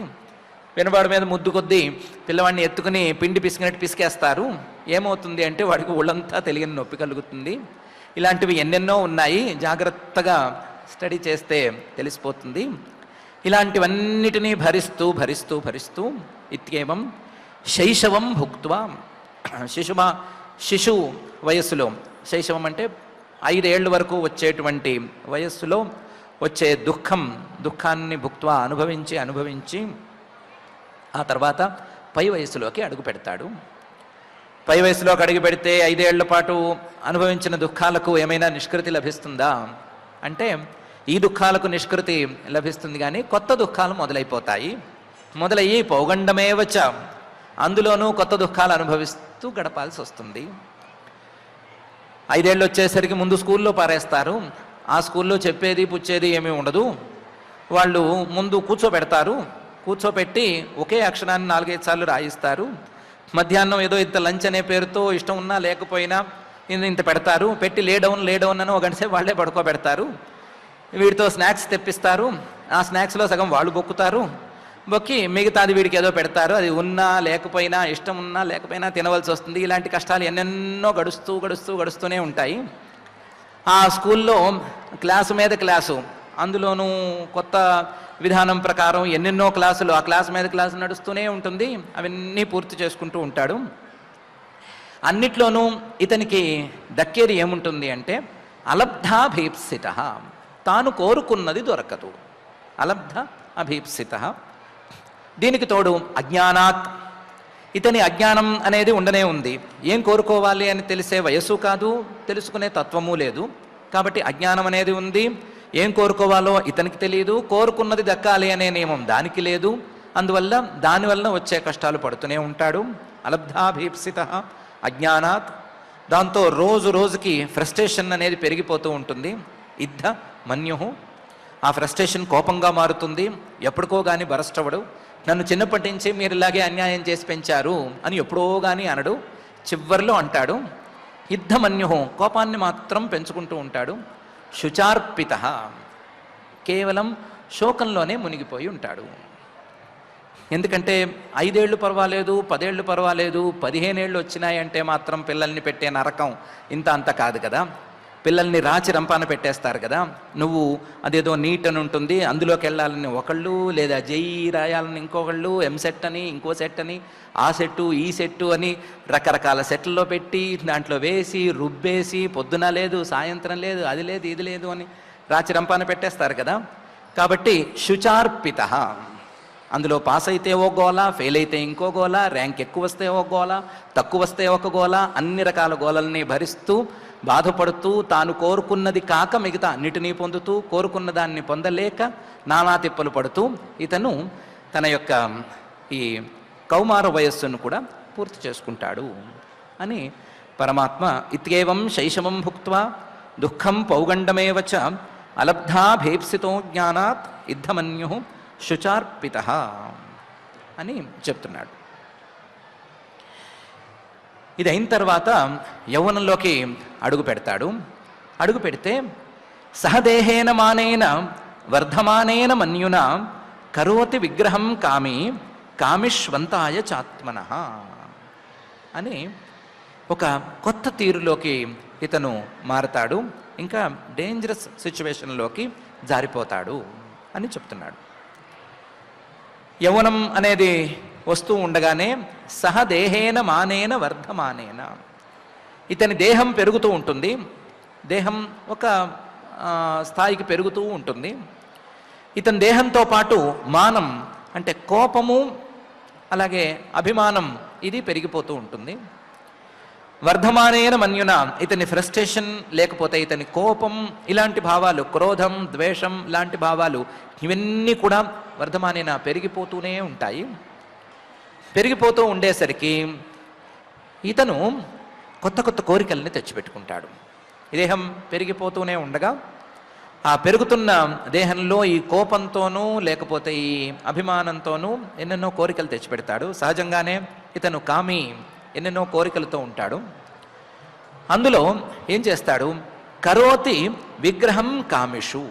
[SPEAKER 1] పిల్లవాడి మీద ముద్దు కొద్దీ పిల్లవాడిని ఎత్తుకుని పిండి పిసికినట్టు పిసికేస్తారు. ఏమవుతుంది అంటే వాడికి ఒళ్ళంతా తెలియని నొప్పి కలుగుతుంది. ఇలాంటివి ఎన్నెన్నో ఉన్నాయి, జాగ్రత్తగా స్టడీ చేస్తే తెలిసిపోతుంది. ఇలాంటివన్నిటినీ భరిస్తూ ఇత్యేవం శైశవం భుక్త్వా, శిశు వయస్సులో, శైశవం అంటే 5 ఏళ్ళ వరకు వచ్చేటువంటి వయస్సులో వచ్చే దుఃఖాన్ని భుక్త్వా అనుభవించి ఆ తర్వాత పై వయస్సులోకి అడుగు పెడతాడు. పై వయసులోకి అడుగు పెడితే 5 ఏళ్ల పాటు అనుభవించిన దుఃఖాలకు ఏమైనా నిష్కృతి లభిస్తుందా అంటే ఈ దుఃఖాలకు నిష్కృతి లభిస్తుంది, కానీ కొత్త దుఃఖాలు మొదలయ్యి పౌగండమేవచ, అందులోనూ కొత్త దుఃఖాలు అనుభవిస్తూ గడపాల్సి వస్తుంది. 5 ఏళ్ళు వచ్చేసరికి ముందు స్కూల్లో పారేస్తారు. ఆ స్కూల్లో చెప్పేది పుచ్చేది ఏమీ ఉండదు. వాళ్ళు ముందు కూర్చోపెట్టి ఒకే అక్షరాన్ని 4-5 సార్లు రాయిస్తారు. మధ్యాహ్నం ఏదో ఇంత లంచ్ అనే పేరుతో ఇష్టం ఉన్నా లేకపోయినా ఇంత పెడతారు. పెట్టి లే డౌన్ అని 1 గంట సేపు వాళ్ళే పడుకోబెడతారు. వీటితో స్నాక్స్ తెప్పిస్తారు. ఆ స్నాక్స్లో సగం వాళ్ళు బొక్కుతారు, బొక్కి మిగతాది వీడికి ఏదో పెడతారు, అది ఉన్నా లేకపోయినా, ఇష్టం ఉన్నా లేకపోయినా తినవలసి వస్తుంది. ఇలాంటి కష్టాలు ఎన్నెన్నో గడుస్తూనే ఉంటాయి. ఆ స్కూల్లో క్లాసు మీద క్లాసు, అందులోనూ కొత్త విధానం ప్రకారం ఎన్నెన్నో క్లాసులు, ఆ క్లాసు మీద క్లాసు నడుస్తూనే ఉంటుంది. అవన్నీ పూర్తి చేసుకుంటూ ఉంటాడు. అన్నిట్లోనూ ఇతనికి దక్కేది ఏముంటుంది అంటే అలబ్ధ అభీప్సిత, తాను కోరుకున్నది దొరకదు. అలబ్ధ అభీప్సిత. దీనికి తోడు అజ్ఞానాత్, ఇతని అజ్ఞానం అనేది ఉండనే ఉంది. ఏం కోరుకోవాలి అని తెలిసే వయస్సు కాదు, తెలుసుకునే తత్వము లేదు. కాబట్టి అజ్ఞానం అనేది ఉంది. ఏం కోరుకోవాలో ఇతనికి తెలియదు, కోరుకున్నది దక్కాలి అనే నియమం దానికి లేదు. అందువల్ల దానివల్ల వచ్చే కష్టాలు పడుతూనే ఉంటాడు. అలబ్ధాభీప్సిత అజ్ఞానాత్. దాంతో రోజు రోజుకి ఫ్రస్ట్రేషన్ అనేది పెరిగిపోతూ ఉంటుంది. ఇద్ధ మన్యు, ఆ ఫ్రస్ట్రేషన్ కోపంగా మారుతుంది. ఎప్పటికో కానీ బరస్టవడు. నన్ను చిన్నప్పటి నుంచి మీరు ఇలాగే అన్యాయం చేసి పెంచారు అని ఎప్పుడో కానీ అనడు, చివరిలో అంటాడు. యుద్ధమన్యు, కోపాన్ని మాత్రం పెంచుకుంటూ ఉంటాడు. శుచార్పిత, కేవలం శోకంలోనే మునిగిపోయి ఉంటాడు. ఎందుకంటే 5 ఏళ్ళు పర్వాలేదు, 10 ఏళ్ళు పర్వాలేదు, 15 ఏళ్ళు వచ్చినాయంటే మాత్రం పిల్లల్ని పెట్టే నరకం ఇంత అంత కాదు కదా. పిల్లల్ని రాచి రంపాన పెట్టేస్తారు కదా. నువ్వు అదేదో నీట్ అని ఉంటుంది, అందులోకి వెళ్ళాలని ఒకళ్ళు, లేదా జేఈ రాయాలని ఇంకొకళ్ళు, ఎంసెట్ అని ఇంకో సెట్ అని, ఆ సెట్టు ఈ సెట్టు అని రకరకాల సెట్లలో పెట్టి దాంట్లో వేసి రుబ్బేసి పొద్దున లేదు సాయంత్రం లేదు, అది లేదు ఇది లేదు అని రాచి రంపాన పెట్టేస్తారు కదా. కాబట్టి శుచార్పిత, అందులో పాస్ అయితే ఓ గోల, ఫెయిల్ అయితే ఇంకో గోల, ర్యాంక్ ఎక్కువ వస్తే ఓ గోల, తక్కువ వస్తే ఒక గోల, అన్ని రకాల గోలల్ని భరిస్తూ బాధపడుతూ తాను కోరుకున్నది కాక మిగతా అన్నిటినీ పొందుతూ కోరుకున్న దాన్ని పొందలేక నానా తిప్పలు పడుతూ ఇతను తన యొక్క ఈ కౌమార వయస్సును కూడా పూర్తి చేసుకుంటాడు అని పరమాత్మ ఇత్యేవం శైశవం భుక్త్వా దుఃఖం పౌగండమేవచ అలబ్ధాభేప్సితో జ్ఞానాత్ ఇద్ధమన్యు శుచార్పిత అని చెప్తున్నాడు. ఇది అయిన తర్వాత యౌవనంలోకి అడుగు పెడతాడు. అడుగు పెడితే సహదేహేన మానేన వర్ధమానేన మన్యున కరోతి విగ్రహం కామి కామిష్వంతాయ చాత్మనః అని ఒక కొత్త తీరులోకి ఇతను మారతాడు. ఇంకా డేంజరస్ సిచ్యువేషన్లోకి జారిపోతాడు అని చెప్తున్నాడు. యౌవనం అనేది వస్తూ ఉండగానే సహదేహేన మానేన వర్ధమానేన, ఇతని దేహం పెరుగుతూ ఉంటుంది. దేహం ఒక స్థాయికి పెరుగుతూ ఉంటుంది. ఇతని దేహంతో పాటు మానం అంటే కోపము అలాగే అభిమానం ఇది పెరిగిపోతూ ఉంటుంది. వర్ధమానేన మన్యున, ఇతని ఫ్రస్ట్రేషన్ లేకపోతే ఇతని కోపం ఇలాంటి భావాలు, క్రోధం ద్వేషం లాంటి భావాలు ఇవన్నీ కూడా వర్ధమానేన పెరిగిపోతూనే ఉంటాయి. పెరిగిపోతూ ఉండేసరికి ఇతను కొత్త కొత్త కోరికల్ని తెచ్చిపెట్టుకుంటాడు. ఈ దేహం పెరిగిపోతూనే ఉండగా ఆ పెరుగుతున్న దేహంలో ఈ కోపంతోనూ లేకపోతే ఈ అభిమానంతోనూ ఎన్నెన్నో కోరికలు తెచ్చిపెడతాడు. సహజంగానే ఇతను కామి, ఎన్నెన్నో కోరికలతో ఉంటాడు. అందులో ఏం చేస్తాడు, కరోతి విగ్రహం కామిషు,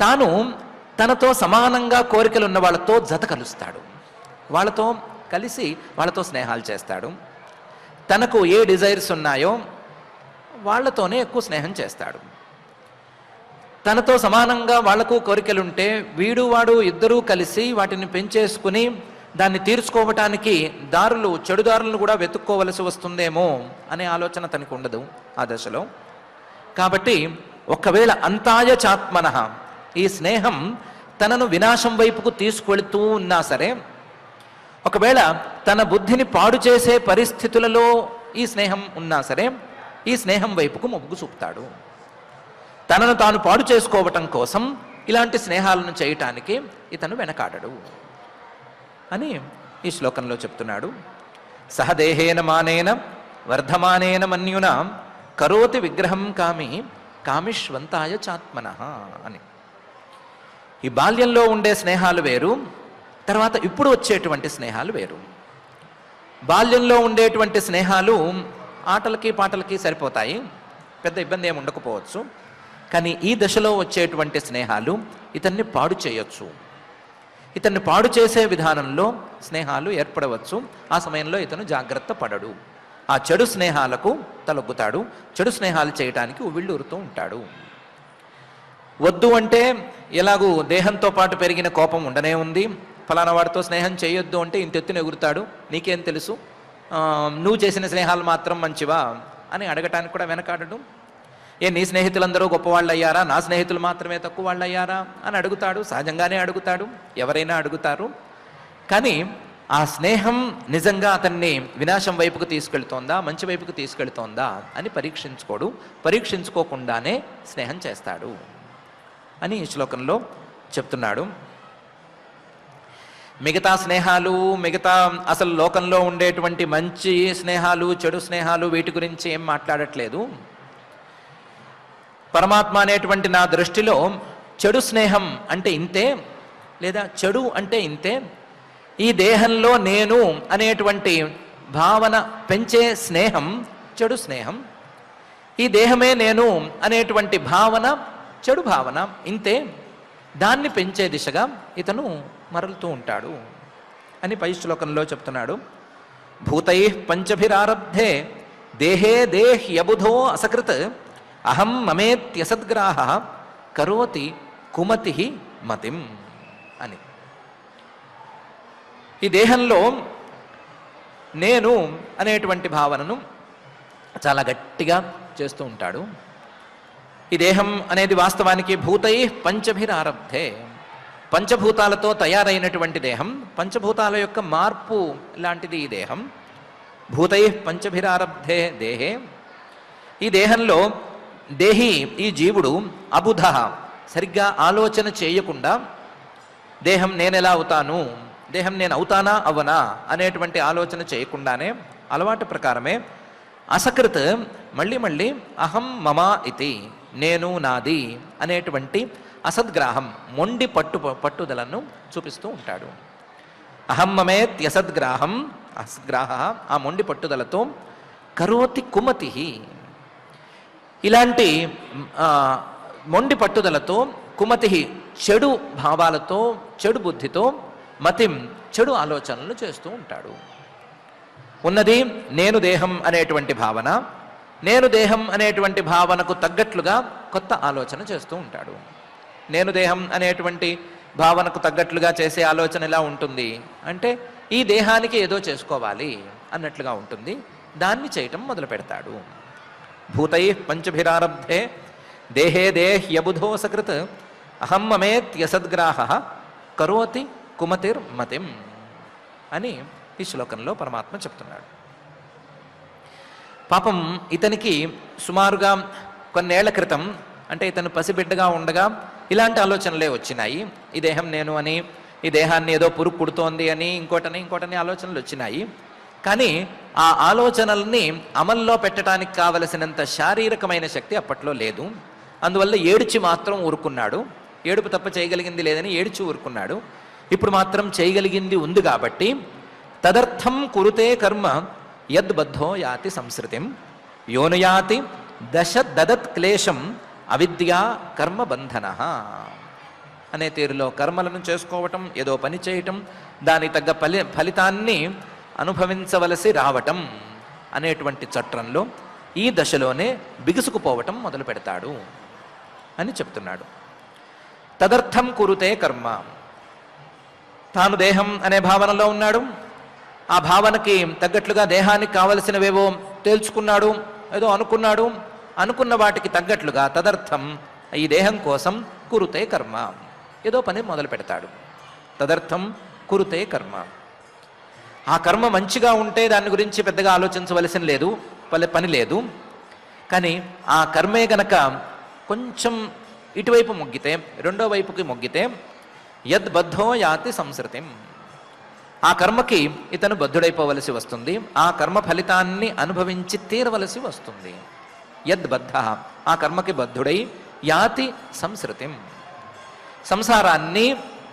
[SPEAKER 1] తాను తనతో సమానంగా కోరికలు ఉన్న వాళ్ళతో జత కలుస్తాడు. వాళ్ళతో కలిసి వాళ్ళతో స్నేహాలు చేస్తాడు. తనకు ఏ డిజైర్స్ ఉన్నాయో వాళ్ళతోనే ఎక్కువ స్నేహం చేస్తాడు. తనతో సమానంగా వాళ్లకు కోరికలుంటే వీడు వాడు ఇద్దరూ కలిసి వాటిని పెంచేసుకుని దాన్ని తీర్చుకోవటానికి దారులు, చెడు దారులను కూడా వెతుక్కోవలసి వస్తుందేమో అనే ఆలోచన తనకు ఉండదు ఆ దశలో. కాబట్టి ఒకవేళ అంతాయ చాత్మనః, ఈ స్నేహం తనను వినాశం వైపుకు తీసుకువెళుతూ ఉన్నా సరే, ఒకవేళ తన బుద్ధిని పాడు చేసే పరిస్థితులలో ఈ స్నేహం ఉన్నా సరే, ఈ స్నేహం వైపుకు మొగ్గు చూపుతాడు. తనను తాను పాడు చేసుకోవటం కోసం ఇలాంటి స్నేహాలను చేయటానికి ఇతను వెనకాడడు అని ఈ శ్లోకంలో చెప్తున్నాడు. సహదేహేన మానేన వర్ధమానేన మన్యున కరోతి విగ్రహం కామి కామిష్వంతాయ చాత్మనః అని. ఈ బాల్యంలో ఉండే స్నేహాలు వేరు, తర్వాత ఇప్పుడు వచ్చేటువంటి స్నేహాలు వేరు. బాల్యంలో ఉండేటువంటి స్నేహాలు ఆటలకి పాటలకి సరిపోతాయి, పెద్ద ఇబ్బంది ఏమి ఉండకపోవచ్చు. కానీ ఈ దశలో వచ్చేటువంటి స్నేహాలు ఇతన్ని పాడు చేయొచ్చు. ఇతన్ని పాడు చేసే విధానంలో స్నేహాలు ఏర్పడవచ్చు. ఆ సమయంలో ఇతను జాగ్రత్త పడడు. ఆ చెడు స్నేహాలకు తలొగ్గుతాడు. చెడు స్నేహాలు చేయటానికి ఉవ్విళ్ళూరుతూ ఉంటాడు. వద్దు అంటే ఎలాగూ దేహంతో పాటు పెరిగిన కోపం ఉండనే ఉంది. ఫలానా వాడితో స్నేహం చేయొద్దు అంటే ఇంతెత్తున ఎగురుతాడు. నీకేం తెలుసు, నువ్వు చేసిన స్నేహాలు మాత్రం మంచివా అని అడగటానికి కూడా వెనకాడడు. నీ స్నేహితులందరూ గొప్పవాళ్ళు అయ్యారా, నా స్నేహితులు మాత్రమే తక్కువ వాళ్ళు అయ్యారా అని అడుగుతాడు. సహజంగానే అడుగుతాడు, ఎవరైనా అడుగుతారు. కానీ ఆ స్నేహం నిజంగా అతన్ని వినాశం వైపుకు తీసుకెళ్తోందా, మంచి వైపుకు తీసుకెళ్తోందా అని పరీక్షించుకోడు. పరీక్షించుకోకుండానే స్నేహం చేస్తాడు అని ఈ శ్లోకంలో చెప్తున్నాడు. మిగతా స్నేహాలు, మిగతా అసలు లోకంలో ఉండేటువంటి మంచి స్నేహాలు, చెడు స్నేహాలు, వీటి గురించి ఏం మాట్లాడట్లేదు. పరమాత్మ అనేటువంటి నా దృష్టిలో చెడు స్నేహం అంటే ఇంతే, లేదా చెడు అంటే ఇంతే. ఈ దేహంలో నేను అనేటువంటి భావన పెంచే స్నేహం చెడు స్నేహం. ఈ దేహమే నేను అనేటువంటి భావన చెడు భావన, ఇంతే. దాన్ని పెంచే దిశగా ఇతను మరలుతూ ఉంటాడు అని పై శ్లోకంలో చెప్తున్నాడు. భూతై పంచభిరారబ్ధే దేహే దేహ్యబుధో అసకృత్ అహం మమేత్యసద్గ్రాహ కరోతి కుమతి మతిం అని. ఈ దేహంలో నేను అనేటువంటి భావనను చాలా గట్టిగా చేస్తూ ఉంటాడు. ఈ దేహం అనేది వాస్తవానికి భూతై పంచభిరారబ్ధే, పంచభూతాలతో తయారైనటువంటి దేహం, పంచభూతాల యొక్క మార్పు లాంటిది ఈ దేహం. భూతై పంచభిరారబ్ధే దేహే, ఈ దేహంలో దేహి ఈ జీవుడు అబుధ, సరిగ్గా ఆలోచన చేయకుండా దేహం నేనెలా అవుతాను, దేహం నేను అవుతానా అవ్వనా అనేటువంటి ఆలోచన చేయకుండానే అలవాటు ప్రకారమే అసకృత్ మళ్ళీ మళ్ళీ అహం మమ ఇతి, నేను నాది అనేటువంటి అసద్గ్రాహం, మొండి పట్టుదలను చూపిస్తూ ఉంటాడు. అహం మమేత్యసద్గ్రాహం, అసద్గ్రాహ, ఆ మొండి పట్టుదలతో కరోతి కుమతి, ఇలాంటి మొండి పట్టుదలతో, కుమతి చెడు భావాలతో, చెడు బుద్ధితో, మతిం చెడు ఆలోచనలు చేస్తూ ఉంటాడు. ఉన్నది నేను దేహం అనేటువంటి భావన, నేను దేహం అనేటువంటి భావనకు తగ్గట్లుగా కొత్త ఆలోచన చేస్తూ ఉంటాడు. నేను దేహం అనేటువంటి భావనకు తగ్గట్లుగా చేసే ఆలోచన ఎలా ఉంటుంది అంటే ఈ దేహానికి ఏదో చేసుకోవాలి అన్నట్లుగా ఉంటుంది. దాన్ని చేయటం మొదలు పెడతాడు. భూతై పంచభిరారబ్ధే దేహే దేహ్యబుధో సకృత్ అహం మమేత్యసద్గ్రాహ కరోతి కుమతిర్మతిం అని ఈ శ్లోకంలో పరమాత్మ చెప్తున్నాడు. పాపం ఇతనికి సుమారుగా కొన్నేళ్ల క్రితం, అంటే ఇతను పసిబిడ్డగా ఉండగా ఇలాంటి ఆలోచనలే వచ్చినాయి. ఈ దేహం నేను అని, ఈ దేహాన్ని ఏదో పురుగు పుడుతోంది అని, ఇంకోటని ఆలోచనలు వచ్చినాయి. కానీ ఆ ఆలోచనల్ని అమల్లో పెట్టడానికి కావలసినంత శారీరకమైన శక్తి అప్పట్లో లేదు. అందువల్ల ఏడ్చి మాత్రం ఊరుకున్నాడు. ఏడుపు తప్ప చేయగలిగింది లేదని ఏడ్చి ఊరుకున్నాడు. ఇప్పుడు మాత్రం చేయగలిగింది ఉంది కాబట్టి తదర్థం కురుతే కర్మ యద్బద్ధో యాతి సంస్కృతిం యోనుయాతి దశ దదత్ క్లేశం అవిద్యా కర్మ బంధన అనే తీరులో కర్మలను చేసుకోవటం, ఏదో పని చేయటం, దానికి తగ్గ ఫలితాన్ని అనుభవించవలసి రావటం అనేటువంటి చట్రంలో ఈ దశలోనే బిగుసుకుపోవటం మొదలు పెడతాడు అని చెప్తున్నాడు. తదర్థం కురుతే కర్మ, తాను దేహం అనే భావనలో ఉన్నాడు. ఆ భావనకి తగ్గట్లుగా దేహానికి కావలసినవేవో తేల్చుకున్నాడు, ఏదో అనుకున్నాడు. అనుకున్న వాటికి తగ్గట్లుగా తదర్థం, ఈ దేహం కోసం కురుతే కర్మ, ఏదో పని మొదలు పెడతాడు. తదర్థం కురుతే కర్మ. ఆ కర్మ మంచిగా ఉంటే దాని గురించి పెద్దగా ఆలోచించవలసిన లేదు, పని లేదు. కానీ ఆ కర్మే గనక కొంచెం ఇటువైపు మొగ్గితే, రెండో వైపుకి మొగ్గితే యద్బద్ధో యాతి సంస్కృతిం, ఆ కర్మకి ఇతను బద్ధుడైపోవలసి వస్తుంది. ఆ కర్మ ఫలితాన్ని అనుభవించి తీరవలసి వస్తుంది. యద్బద్ధ, ఆ కర్మకి బద్ధుడై యాతి సంస్కృతిం, సంసారాన్ని,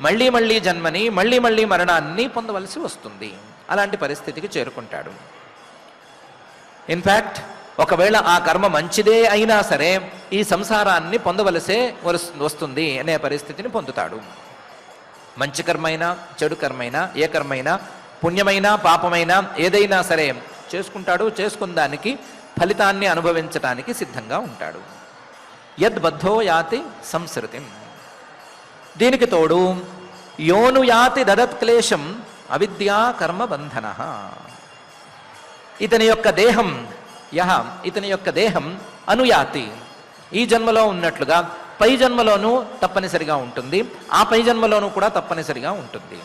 [SPEAKER 1] మళ్ళీ మళ్ళీ జన్మని, మళ్ళీ మళ్ళీ మరణాన్ని పొందవలసి వస్తుంది. అలాంటి పరిస్థితికి చేరుకుంటాడు. ఇన్ఫ్యాక్ట్ ఒకవేళ ఆ కర్మ మంచిదే అయినా సరే ఈ సంసారాన్ని పొందవలసే వస్తుంది అనే పరిస్థితిని పొందుతాడు. మంచి కర్మైనా చెడు కర్మైనా ఏ కర్మైనా పుణ్యమైనా పాపమైనా ఏదైనా సరే చేసుకుంటాడు, చేసుకున్న దానికి ఫలితాన్ని అనుభవించటానికి సిద్ధంగా ఉంటాడు. యద్బద్ధో యాతి సంసృతిం. దీనికి తోడు యోను యాతి దదత్క్లేశం అవిద్యా కర్మ బంధన. ఇతని యొక్క దేహం ఇతని యొక్క దేహం అనుయాతి, ఈ జన్మలో ఉన్నట్లుగా పై జన్మలోనూ తప్పనిసరిగా ఉంటుంది, ఆ పై జన్మలోనూ కూడా తప్పనిసరిగా ఉంటుంది.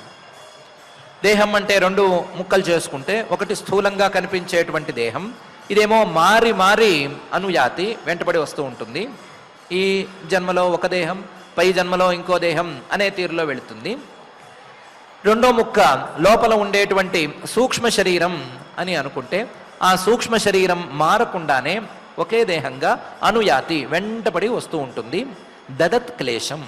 [SPEAKER 1] దేహం అంటే రెండు ముక్కలు చేసుకుంటే ఒకటి స్థూలంగా కనిపించేటువంటి దేహం, ఇదేమో మారి మారి అనుయాతి వెంటబడి వస్తూ ఉంటుంది. ఈ జన్మలో ఒక దేహం, పై జన్మలో ఇంకో దేహం అనే తీరులో వెళుతుంది. రెండో ముక్క లోపల ఉండేటువంటి సూక్ష్మ శరీరం అని అనుకుంటే ఆ సూక్ష్మ శరీరం మారకుండానే ఒకే దేహంగా అనుయాతి వెంటబడి వస్తూ ఉంటుంది. దదత్ క్లేశం,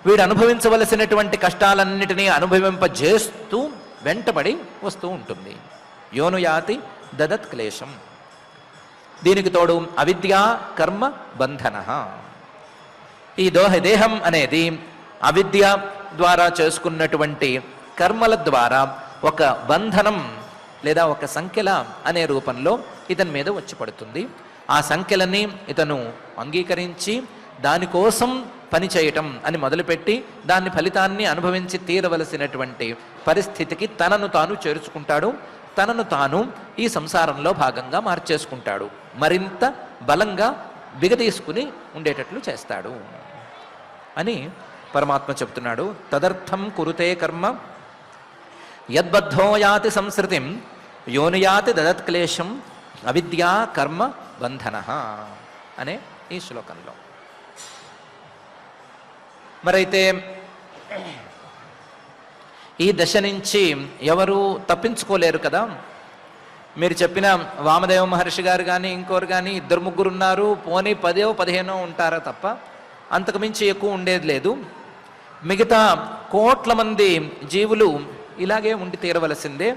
[SPEAKER 1] వీడు అనుభవించవలసినటువంటి కష్టాలన్నిటినీ అనుభవింపజేస్తూ వెంటబడి వస్తూ ఉంటుంది. యోనుయాతి దదత్ క్లేశం. దీనికి తోడు అవిద్యా కర్మ బంధన. ఈ దేహం అనేది అవిద్య ద్వారా చేసుకున్నటువంటి కర్మల ద్వారా ఒక బంధనం లేదా ఒక సంఖ్యల అనే రూపంలో ఇతని మీద వచ్చి పడుతుంది. ఆ సంఖ్యలని ఇతను అంగీకరించి దానికోసం పని చేయటం అని మొదలుపెట్టి దాని ఫలితాన్ని అనుభవించి తీరవలసినటువంటి పరిస్థితికి తనను తాను చేర్చుకుంటాడు. తనను తాను ఈ సంసారంలో భాగంగా మార్చేసుకుంటాడు, మరింత బలంగా బిగదీసుకుని ఉండేటట్లు చేస్తాడు అని పరమాత్మ చెప్తున్నాడు. తదర్థం కురుతే కర్మ యద్బద్ధో యాతి సంసృతిం యోనుయాతి దదత్క్లేశం అవిద్యా కర్మ బంధన అనే ఈ శ్లోకంలో. మరైతే ఈ దశ నుంచి ఎవరు తప్పించుకోలేరు కదా. మీరు చెప్పిన వామదేవ మహర్షి గారు కానీ ఇంకోరు కానీ 2-3 ఉన్నారు, పోనీ 10-15 ఉంటారా తప్ప అంతకుమించి ఎక్కువ ఉండేది లేదు. మిగతా కోట్ల మంది జీవులు ఇలాగే ఉండి తీరవలసిందే.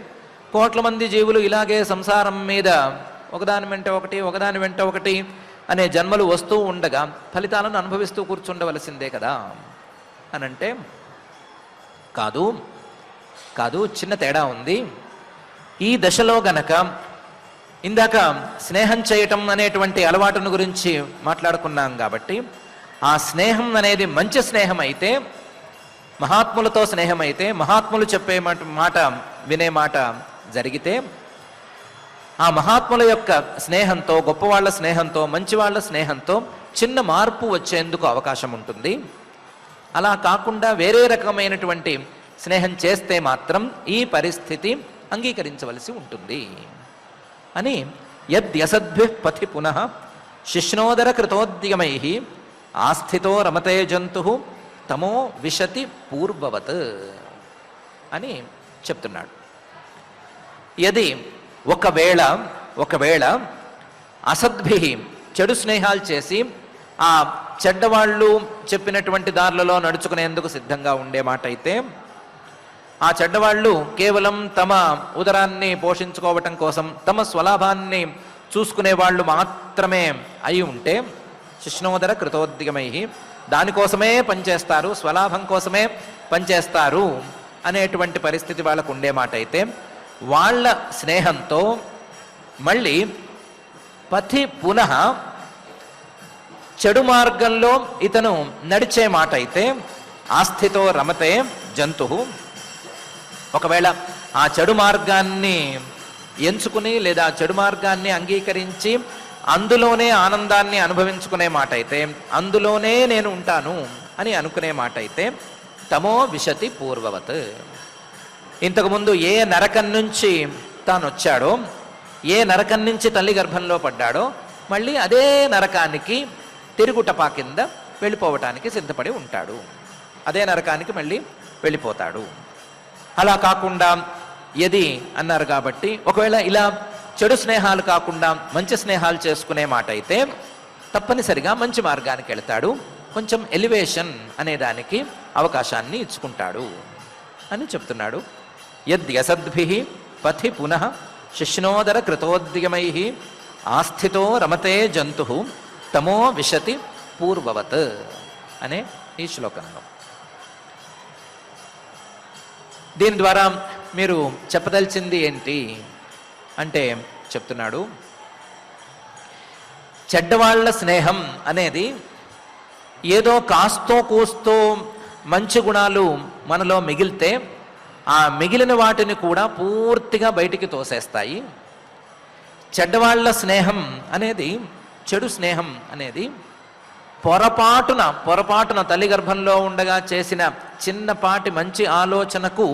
[SPEAKER 1] కోట్ల మంది జీవులు ఇలాగే సంసారం మీద ఒకదాని వెంట ఒకటి అనే జన్మలు వస్తూ ఉండగా ఫలితాలను అనుభవిస్తూ కూర్చుండవలసిందే కదా అనంటే కాదు, చిన్న తేడా ఉంది. ఈ దశలో గనక ఇందాక స్నేహం చేయటం అనేటువంటి అలవాటును గురించి మాట్లాడుకున్నాం కాబట్టి ఆ స్నేహం అనేది మంచి స్నేహం అయితే, మహాత్ములతో స్నేహం అయితే, మహాత్ములు చెప్పే మాట వినే మాట జరిగితే ఆ మహాత్ముల యొక్క స్నేహంతో, గొప్పవాళ్ల స్నేహంతో, మంచివాళ్ల స్నేహంతో చిన్న మార్పు వచ్చేందుకు అవకాశం ఉంటుంది. అలా కాకుండా వేరే రకమైనటువంటి స్నేహం చేస్తే మాత్రం ఈ పరిస్థితి అంగీకరించవలసి ఉంటుంది అని. యద్యసద్భి పథి పునః శిష్ణోదర కృతోద్యమై ఆస్థితో రమతే జంతు తమో విశతి పూర్వవత్ అని చెప్తున్నాడు. యది ఒకవేళ అసద్భి చెడు స్నేహాలు చేసి ఆ చెడ్డవాళ్ళు చెప్పినటువంటి దారులలో నడుచుకునేందుకు సిద్ధంగా ఉండే మాట అయితే, ఆ చెడ్డవాళ్ళు కేవలం తమ ఉదరాన్ని పోషించుకోవటం కోసం, తమ స్వలాభాన్ని చూసుకునే వాళ్ళు మాత్రమే అయి ఉంటే, శిష్ణోదర కృతోద్యమై దానికోసమే పనిచేస్తారు, స్వలాభం కోసమే పనిచేస్తారు అనేటువంటి పరిస్థితి వాళ్ళకు ఉండే మాట అయితే, వాళ్ళ స్నేహంతో మళ్ళీ పథి పునః చెడు మార్గంలో ఇతను నడిచే మాట అయితే, ఆస్థితో రమతే జంతు, ఒకవేళ ఆ చెడు మార్గాన్ని ఎంచుకుని లేదా చెడు మార్గాన్ని అంగీకరించి అందులోనే ఆనందాన్ని అనుభవించుకునే మాట అయితే, అందులోనే నేను ఉంటాను అని అనుకునే మాట అయితే, తమో విశతి పూర్వవత్, ఇంతకుముందు ఏ నరకం నుంచి తాను వచ్చాడో, ఏ నరకం నుంచి తల్లి గర్భంలో పడ్డాడో మళ్ళీ అదే నరకానికి తిరుగుటపా కింద వెళ్ళిపోవటానికి సిద్ధపడి ఉంటాడు. అదే నరకానికి మళ్ళీ వెళ్ళిపోతాడు. అలా కాకుండా యది అన్నారు కాబట్టి, ఒకవేళ ఇలా చెడు స్నేహాలు కాకుండా మంచి స్నేహాలు చేసుకునే మాట అయితే తప్పనిసరిగా మంచి మార్గానికి వెళతాడు, కొంచెం ఎలివేషన్ అనే దానికి అవకాశాన్ని ఇచ్చుకుంటాడు అని చెప్తున్నాడు. యద్యసద్భి పథి పునః శిష్ణోదర కృతోద్యమై ఆస్థితో రమతే జంతు తమో విశతి పూర్వవత్ అనే ఈ శ్లోకంలో. దీని ద్వారా మీరు చెప్పదలిచింది ఏంటి అంటే చెప్తున్నాడు, చెడ్డవాళ్ల స్నేహం అనేది ఏదో కాస్తో కూస్తో మంచి గుణాలు మనలో మిగిలితే ఆ మిగిలిన వాటిని కూడా పూర్తిగా బయటికి తోసేస్తాయి. చెడ్డవాళ్ల స్నేహం అనేది, చెడు స్నేహం అనేది పొరపాటున తల్లి గర్భంలో ఉండగా చేసిన చిన్నపాటి మంచి ఆలోచనకు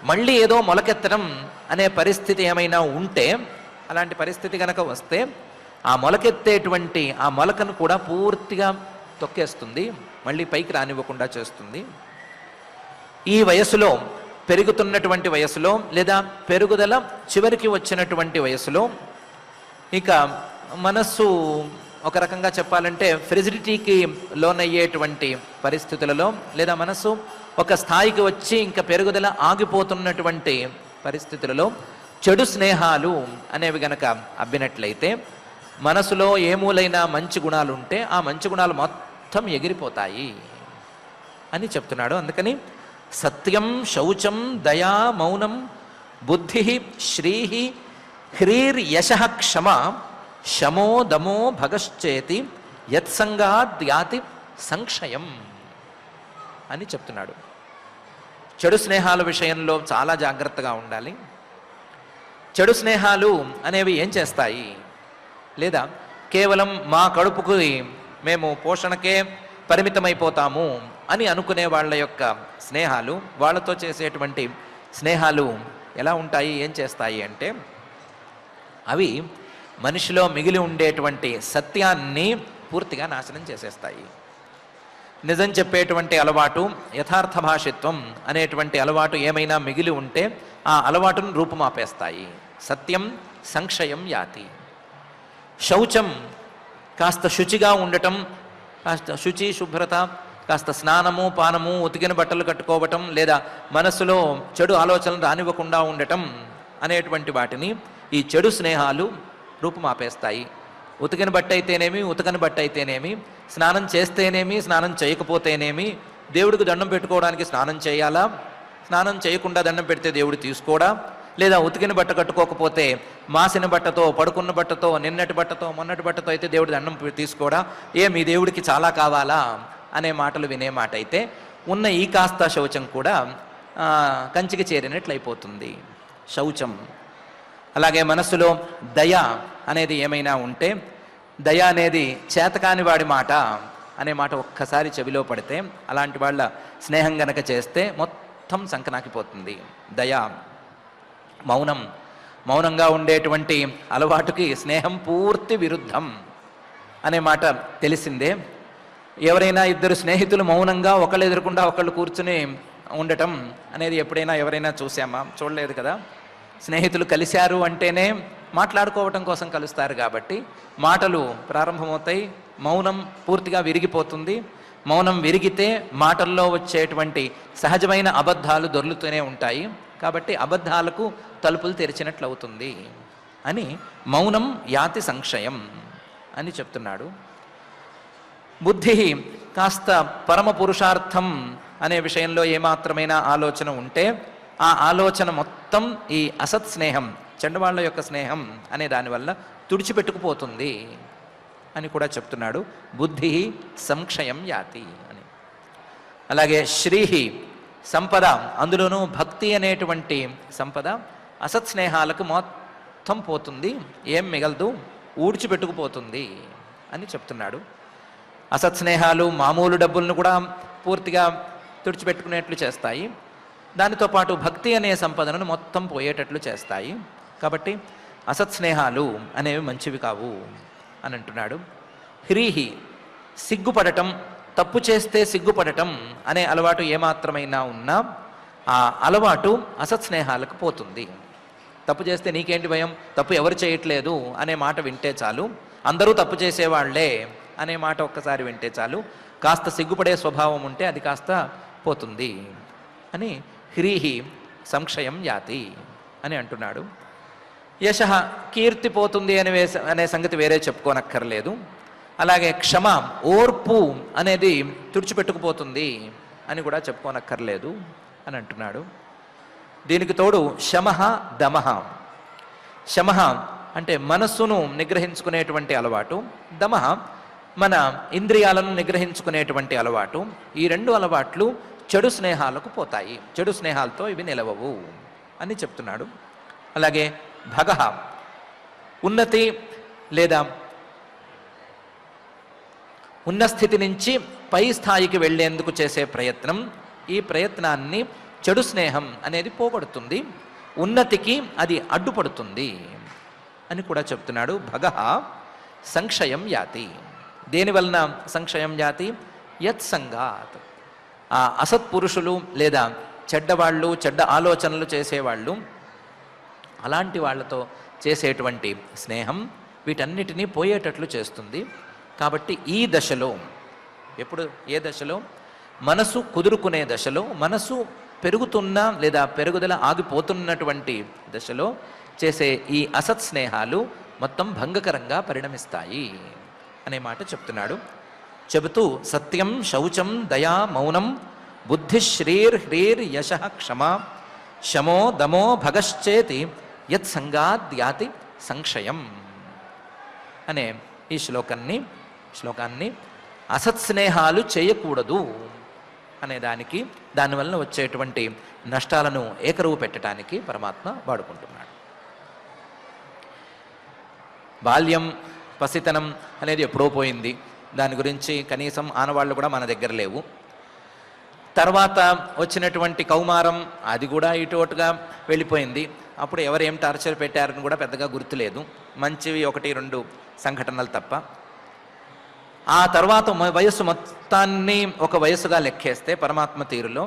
[SPEAKER 1] మళ్ళీ ఏదో మొలకెత్తడం అనే పరిస్థితి ఏమైనా ఉంటే, అలాంటి పరిస్థితి కనుక వస్తే ఆ మొలకెత్తేటువంటి ఆ మొలకను కూడా పూర్తిగా తొక్కేస్తుంది, మళ్ళీ పైకి రానివ్వకుండా చేస్తుంది. ఈ వయసులో, పెరుగుతున్నటువంటి వయసులో లేదా పెరుగుదల చివరికి వచ్చినటువంటి వయసులో ఇక మనస్సు ఒక రకంగా చెప్పాలంటే ఫ్రిజిడిటీకి లోనయ్యేటువంటి పరిస్థితులలో, లేదా మనస్సు ఒక స్థాయికి వచ్చి ఇంకా పెరుగుదల ఆగిపోతున్నటువంటి పరిస్థితులలో చెడు స్నేహాలు అనేవి గనక అబ్బినట్లయితే మనసులో ఏమూలైనా మంచి గుణాలు ఉంటే ఆ మంచి గుణాలు మొత్తం ఎగిరిపోతాయి అని చెప్తున్నాడు. అందుకని సత్యం, శౌచం, దయా, మౌనం, బుద్ధి, శ్రీ, హ్రీర్యశ, క్షమ, శమో, దమో, భగశ్చేతి, యత్సంగాద్యాతి సంక్షయం అని చెప్తున్నాడు. చెడు స్నేహాల విషయంలో చాలా జాగ్రత్తగా ఉండాలి. చెడు స్నేహాలు అనేవి ఏం చేస్తాయి, లేదా కేవలం మా కడుపుకి మేము పోషణకే పరిమితమైపోతాము అని అనుకునే వాళ్ళ యొక్క స్నేహాలు, వాళ్ళతో చేసేటువంటి స్నేహాలు ఎలా ఉంటాయి, ఏం చేస్తాయి అంటే అవి మనిషిలో మిగిలి ఉండేటువంటి సత్యాన్ని పూర్తిగా నాశనం చేసేస్తాయి. నిజం చెప్పేటువంటి అలవాటు, యథార్థ భాషిత్వం అనేటువంటి అలవాటు ఏమైనా మిగిలి ఉంటే ఆ అలవాటును రూపుమాపేస్తాయి. సత్యం సంక్షయం యాతి. శౌచం, కాస్త శుచిగా ఉండటం, కాస్త శుచి శుభ్రత, కాస్త స్నానము పానము, ఉతికిన బట్టలు కట్టుకోవటం, లేదా మనస్సులో చెడు ఆలోచనలు రానివ్వకుండా ఉండటం అనేటువంటి వాటిని ఈ చెడు స్నేహాలు రూపుమాపేస్తాయి. ఉతికిన బట్ట అయితేనేమి, ఉతకని బట్ట అయితేనేమి, స్నానం చేస్తేనేమి, స్నానం చేయకపోతేనేమి, దేవుడికి దండం పెట్టుకోవడానికి స్నానం చేయాలా, స్నానం చేయకుండా దండం పెడితే దేవుడు తీసుకోడా, లేదా ఉతికిన బట్ట కట్టుకోకపోతే మాసిన బట్టతో, పడుకున్న బట్టతో, నిన్నటి బట్టతో, మొన్నటి బట్టతో అయితే దేవుడి దండం తీసుకోడా, మీ దేవుడికి చాలా కావాలా అనే మాటలు వినే మాట అయితే ఉన్న ఈ కాస్త శౌచం కూడా కంచికి చేరినట్లయిపోతుంది. శౌచం. అలాగే మనస్సులో దయ అనేది ఏమైనా ఉంటే, దయ అనేది చేతకాని వాడి మాట అనే మాట ఒక్కసారి చెవిలో పడితే అలాంటి వాళ్ళ స్నేహం గనక చేస్తే మొత్తం సంకనాకిపోతుంది. దయ. మౌనం. మౌనంగా ఉండేటువంటి అలవాటుకి స్నేహం పూర్తి విరుద్ధం అనే మాట తెలిసిందే. ఎవరైనా ఇద్దరు స్నేహితులు మౌనంగా ఒకళ్ళు ఎదురకుండా ఒకళ్ళు కూర్చుని ఉండటం అనేది ఎప్పుడైనా ఎవరైనా చూసామా? చూడలేదు కదా. స్నేహితులు కలిశారు అంటేనే మాట్లాడుకోవటం కోసం కలుస్తారు కాబట్టి మాటలు ప్రారంభమవుతాయి, మౌనం పూర్తిగా విరిగిపోతుంది. మౌనం విరిగితే మాటల్లో వచ్చేటువంటి సహజమైన అబద్ధాలు దొర్లుతూనే ఉంటాయి. కాబట్టి అబద్ధాలకు తలుపులు తెరిచినట్లు అవుతుంది అని మౌనం యాతి సంక్షయం అని చెప్తున్నాడు. బుద్ధి, కాస్త పరమ పురుషార్థం అనే విషయంలో ఏమాత్రమైన ఆలోచన ఉంటే ఆ ఆలోచన మొత్తం ఈ అసత్ స్నేహం, చెడ్డవాళ్ళ యొక్క స్నేహం అనే దానివల్ల తుడిచిపెట్టుకుపోతుంది అని కూడా చెప్తున్నాడు. బుద్ధి సంక్షయం యాతి అని. అలాగే శ్రీహి, సంపద, అందులోనూ భక్తి అనేటువంటి సంపద అసత్ స్నేహాలకు మొత్తం పోతుంది, ఏం మిగలదు, ఊడ్చిపెట్టుకుపోతుంది అని చెప్తున్నాడు. అసత్ స్నేహాలు మామూలు డబ్బులను కూడా పూర్తిగా తుడిచిపెట్టుకునేట్లు చేస్తాయి. దానితో పాటు భక్తి అనే సంపదను మొత్తం పోయేటట్లు చేస్తాయి. కాబట్టి అసత్ స్నేహాలు అనేవి మంచివి కావు అని అంటున్నాడు. హ్రీహి, సిగ్గుపడటం, తప్పు చేస్తే సిగ్గుపడటం అనే అలవాటు ఏమాత్రమైనా ఉన్నా ఆ అలవాటు అసత్ స్నేహాలకు పోతుంది. తప్పు చేస్తే నీకేంటి భయం, తప్పు ఎవరు చేయట్లేదు అనే మాట వింటే చాలు, అందరూ తప్పు చేసేవాళ్లే అనే మాట ఒక్కసారి వింటే చాలు, కాస్త సిగ్గుపడే స్వభావం ఉంటే అది కాస్త పోతుంది అని హ్రీహి సంక్షయం యాతి అని అంటున్నాడు. యశ, కీర్తి పోతుంది అనే సంగతి వేరే చెప్పుకోనక్కర్లేదు. అలాగే క్షమ, ఓర్పు అనేది తుడిచిపెట్టుకుపోతుంది అని కూడా చెప్పుకోనక్కర్లేదు అని అంటున్నాడు. దీనికి తోడు శమః దమః. శమః అంటే మనస్సును నిగ్రహించుకునేటువంటి అలవాటు, దమః మన ఇంద్రియాలను నిగ్రహించుకునేటువంటి అలవాటు. ఈ రెండు అలవాట్లు చెడు స్నేహాలకు పోతాయి, చెడు స్నేహాలతో ఇవి నిలవవు అని చెప్తున్నాడు. అలాగే భగః ఉన్నతి లేదా ఉన్న స్థితి నుంచి పై స్థాయికి వెళ్ళేందుకు చేసే ప్రయత్నం. ఈ ప్రయత్నాన్ని చెడు స్నేహం అనేది పోగొడుతుంది, ఉన్నతికి అది అడ్డుపడుతుంది అని కూడా చెప్తున్నాడు. భగః సంక్షయం యాతి. దేనివలన సంక్షయం యాతి? యత్సంగాత్. ఆ అసత్పురుషులు లేదా చెడ్డవాళ్ళు, చెడ్డ ఆలోచనలు చేసేవాళ్ళు, అలాంటి వాళ్ళతో చేసేటువంటి స్నేహం వీటన్నిటినీ పోయేటట్లు చేస్తుంది. కాబట్టి ఈ దశలో, ఎప్పుడు ఏ దశలో? మనసు కుదురుకునే దశలో, మనసు పెరుగుతున్న లేదా పెరుగుదల ఆగిపోతున్నటువంటి దశలో చేసే ఈ అసత్ స్నేహాలు మొత్తం భంగకరంగా పరిణమిస్తాయి అనే మాట చెప్తున్నాడు. చెబుతూ సత్యం, శౌచం, దయా, మౌనం, బుద్ధి, శ్రీర్, హ్రీర్, యశ, క్షమ, శమో, దమో, భగశ్చేతి యత్సంగాద్యాతి సంక్షయం అనే ఈ శ్లోకాన్ని అసత్స్నేహాలు చేయకూడదు అనే దానికి, దానివల్ల వచ్చేటువంటి నష్టాలను ఏకరువు పెట్టడానికి పరమాత్మ వాడుకుంటున్నాడు. బాల్యం, పసితనం అనేది ఎప్పుడో పోయింది, దాని గురించి కనీసం ఆనవాళ్ళు కూడా మన దగ్గర లేవు. తర్వాత వచ్చినటువంటి కౌమారం, అది కూడా ఇటుగా వెళ్ళిపోయింది. అప్పుడు ఎవరు ఏం టార్చర్ పెట్టారని కూడా పెద్దగా గుర్తులేదు, మంచివి 1-2 సంఘటనలు తప్ప. ఆ తర్వాత వయస్సు మొత్తాన్ని ఒక వయస్సుగా లెక్కేస్తే పరమాత్మ తీరులో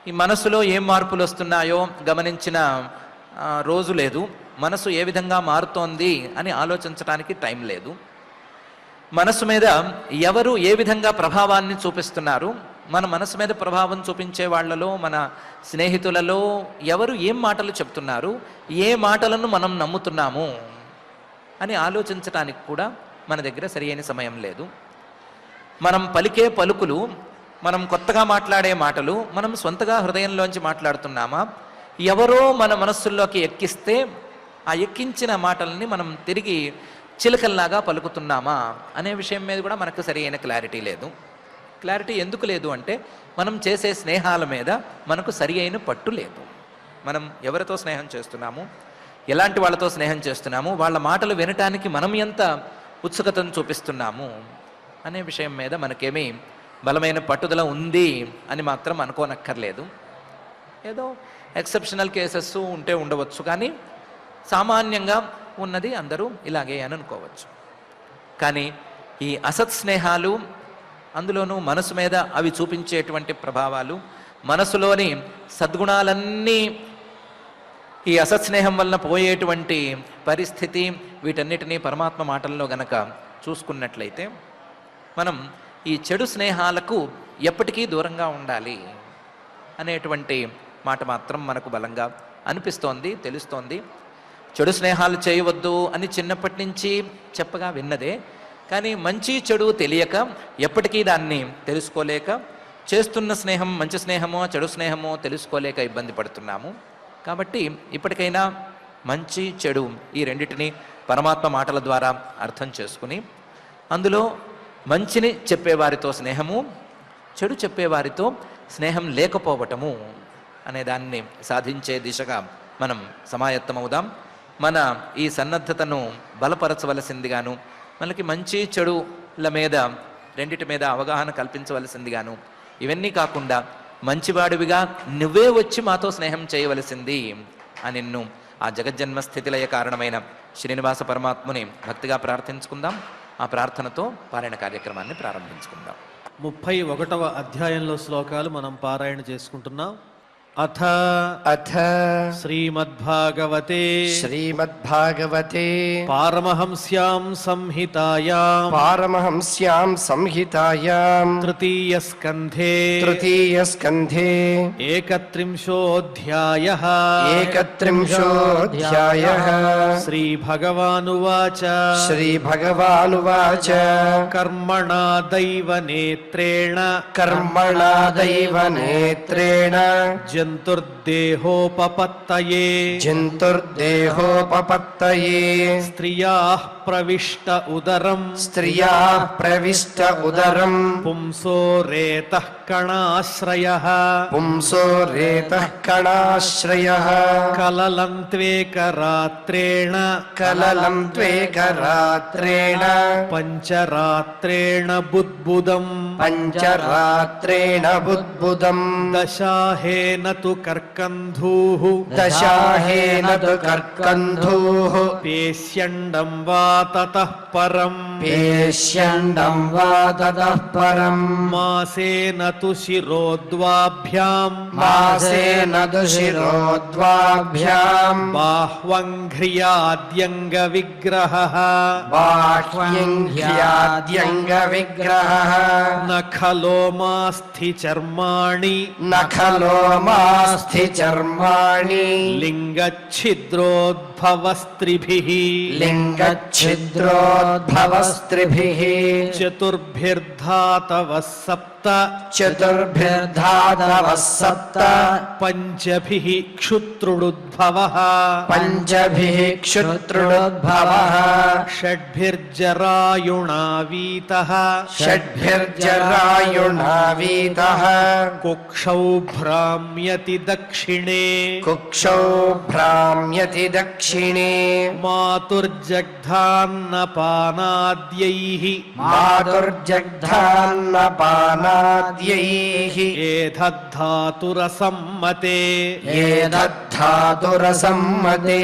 [SPEAKER 1] ఈ మనసులో ఏం మార్పులు వస్తున్నాయో గమనించిన రోజు లేదు. మనసు ఏ విధంగా మారుతోంది అని ఆలోచించడానికి టైం లేదు. మనసు మీద ఎవరు ఏ విధంగా ప్రభావాన్ని చూపిస్తున్నారు, మన మనసు మీద ప్రభావం చూపించే వాళ్ళలో, మన స్నేహితులలో ఎవరు ఏం మాటలు చెప్తున్నారు, ఏ మాటలను మనం నమ్ముతున్నాము అని ఆలోచించటానికి కూడా మన దగ్గర సరి అయిన సమయం లేదు. మనం పలికే పలుకులు, మనం కొత్తగా మాట్లాడే మాటలు మనం సొంతగా హృదయంలోంచి మాట్లాడుతున్నామా, ఎవరో మన మనస్సుల్లోకి ఎక్కిస్తే ఆ ఎక్కించిన మాటల్ని మనం తిరిగి చిలకల్లాగా పలుకుతున్నామా అనే విషయం మీద కూడా మనకు సరి అయిన క్లారిటీ లేదు. క్లారిటీ ఎందుకు లేదు అంటే మనం చేసే స్నేహాల మీద మనకు సరి అయిన పట్టు లేదు. మనం ఎవరితో స్నేహం చేస్తున్నాము, ఎలాంటి వాళ్ళతో స్నేహం చేస్తున్నాము, వాళ్ళ మాటలు వినటానికి మనం ఎంత ఉత్సుకతను చూపిస్తున్నాము అనే విషయం మీద మనకేమీ బలమైన పట్టుదల ఉంది అని మాత్రం అనుకోనక్కర్లేదు. ఏదో ఎక్సెప్షనల్ కేసెస్ ఉంటే ఉండవచ్చు, కానీ సామాన్యంగా ఉన్నది అందరూ ఇలాగే అని అనుకోవచ్చు. కానీ ఈ అసత్ స్నేహాలు, అందులోనూ మనసు మీద అవి చూపించేటువంటి ప్రభావాలు, మనసులోని సద్గుణాలన్నీ ఈ అసత్ స్నేహం వలన పోయేటువంటి పరిస్థితి, వీటన్నిటినీ పరమాత్మ మాటల్లో గనక చూసుకున్నట్లయితే మనం ఈ చెడు స్నేహాలకు ఎప్పటికీ దూరంగా ఉండాలి అనేటువంటి మాట మాత్రం మనకు బలంగా అనిపిస్తోంది, తెలుస్తోంది. చెడు స్నేహాలు చేయవద్దు అని చిన్నప్పటి నుంచి చెప్పగా విన్నదే, కానీ మంచి చెడు తెలియక, ఎప్పటికీ దాన్ని తెలుసుకోలేక, చేస్తున్న స్నేహం మంచి స్నేహమో చెడు స్నేహమో తెలుసుకోలేక ఇబ్బంది పడుతున్నాము. కాబట్టి ఇప్పటికైనా మంచి చెడు ఈ రెండిటిని పరమాత్మ మాటల ద్వారా అర్థం చేసుకుని, అందులో మంచిని చెప్పేవారితో స్నేహము, చెడు చెప్పేవారితో స్నేహం లేకపోవటము అనే దాన్ని సాధించే దిశగా మనం సమాయత్తమవుదాం. మన ఈ సన్నద్ధతను బలపరచవలసిందిగాను, మనకి మంచి చెడుల మీద రెండిటి మీద అవగాహన కల్పించవలసిందిగాను, ఇవన్నీ కాకుండా మంచివాడివిగా నువ్వే వచ్చి మాతో స్నేహం చేయవలసింది అని నిన్ను ఆ జగజ్జన్మ స్థితిలయ కారణమైన శ్రీనివాస పరమాత్ముని భక్తిగా ప్రార్థించుకుందాం. ఆ ప్రార్థనతో పారాయణ కార్యక్రమాన్ని ప్రారంభించుకుందాం.
[SPEAKER 3] 31వ అధ్యాయంలో శ్లోకాలు మనం పారాయణ చేసుకుంటున్నాం. అథ శ్రీమద్భాగవతే పారమహంస్యాం సంహితాయాం తృతీయ స్కంధే ఏకత్రింశోऽధ్యాయః శ్రీభగవానువాచ కర్మణా దైవ నేత్రేణ जन्तुर्देहोपपत्तये
[SPEAKER 2] जन्तुर्देहोपपत्तये
[SPEAKER 3] स्त्रियाः प्रविष्ट उदरम्
[SPEAKER 2] स्त्रियाः प्रविष्ट उदरम्
[SPEAKER 3] पुंसो रेतः कणाश्रयः
[SPEAKER 2] पुंसो रेतः कणाश्रयः
[SPEAKER 3] कललन्त्वेकरात्रेण
[SPEAKER 2] कललं त्वेकरात्रेण
[SPEAKER 3] पञ्चरात्रेण बुद्बुदम्
[SPEAKER 2] पञ्चरात्रेण बुद्बुदम्
[SPEAKER 3] दशाहेन तु कर्कन्धूः
[SPEAKER 2] दशाहेन तु कर्कन्धूः
[SPEAKER 3] पेष्यण्डं वा ततः परम्
[SPEAKER 2] पेष्यण्डं वा ततः परम्
[SPEAKER 3] मासेन तु शिरोद्वाभ्याम्
[SPEAKER 2] मासेन तु शिरोद्वाभ्याम्
[SPEAKER 3] बाह्वङ्घ्रियाद्यङ्गविग्रहः
[SPEAKER 2] बाह्यङ्घ्याद्यङ्गविग्रहः
[SPEAKER 3] न खलो मास्थि चर्माणि
[SPEAKER 2] न खलो मास्थि चर्माणि
[SPEAKER 3] लिङ्गच्छिद्रोद्भवस्त्रिभिः
[SPEAKER 2] लिङ्गच्छिद्रोद्भवस्त्रिभिः
[SPEAKER 3] चतुर्भिर्धातवः सप्त
[SPEAKER 2] चतुर्भिर्धातवः सप्त
[SPEAKER 3] पञ्चभिः क्षुत्रुडुद्भवः
[SPEAKER 2] पञ्चभिः क्षुत्रुडुद्भवः
[SPEAKER 3] षड्भिर्जरायुणावीतः
[SPEAKER 2] षड्भिर्जरायुणावीतः
[SPEAKER 3] कुक्षौ भ्राम्यति दक्षिणे
[SPEAKER 2] कुक्षौ भ्राम्यति दक्षिणे
[SPEAKER 3] मातुर्जग्धान्नपानाद्यैः
[SPEAKER 2] मातुर्जग्धान्नपानाद्यैः
[SPEAKER 3] एतद्धातुरसम्मते
[SPEAKER 2] एतद्धातुरसम्मते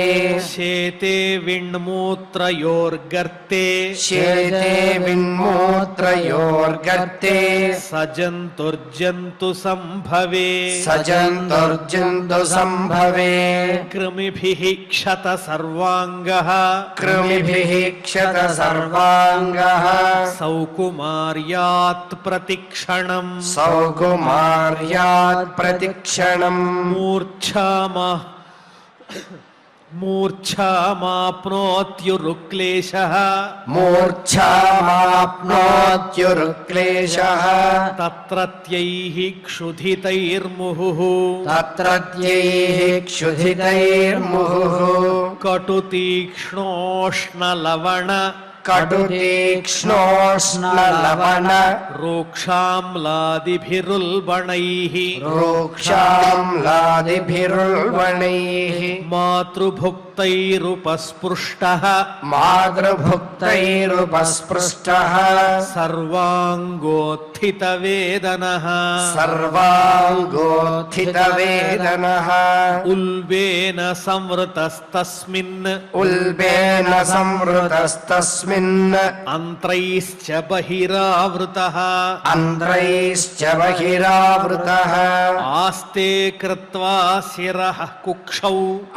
[SPEAKER 3] शेते विण्मूत्रयोर्गर्ते
[SPEAKER 2] शेते विन्मूत्रयोर्गर्ते
[SPEAKER 3] सजन्तुर्जन्तु सम्भवे
[SPEAKER 2] सजन्तुर्जन्तु सम्भवे
[SPEAKER 3] कृमिभिः क्षत सर्वाङ्गः
[SPEAKER 2] कृमिभिः क्षत सर्वाङ्गः
[SPEAKER 3] सौकुमार्यात् प्रतिक्षणम्
[SPEAKER 2] सौकुमार्यात् प्रतिक्षणम्
[SPEAKER 3] मूर्च्छामाप्नोत्युरुक्लेशः
[SPEAKER 2] मूर्च्छामाप्नोत्युरुक्लेशः
[SPEAKER 3] तत्रत्यैः क्षुधितैर्मुहुः
[SPEAKER 2] तत्रत्यैः क्षुधितैर्मुहुः
[SPEAKER 3] कटुतीक्ष्णोष्णलवण
[SPEAKER 2] कटुतीक्ष्णोष्णलवण
[SPEAKER 3] रूक्षाम्लादिभिरुल्बणैः
[SPEAKER 2] रूक्षाम्लादिभिरुल्बणैः
[SPEAKER 3] मातृभुक्तैरुपस्पृष्टः
[SPEAKER 2] मातृभुक्तैरुपस्पृष्टः
[SPEAKER 3] सर्वाङ्गोत्थितवेदनः
[SPEAKER 2] सर्वाङ्गोत्थितवेदनः
[SPEAKER 3] उल्बेन संवृतस्तस्मिन्
[SPEAKER 2] उल्बेन संवृतस्तस्मिन्
[SPEAKER 3] अन्त्रैश्च बहिरावृतः
[SPEAKER 2] अन्ध्रैश्च बहिरावृतः
[SPEAKER 3] आस्ते कृत्वा शिरः कुक्षौ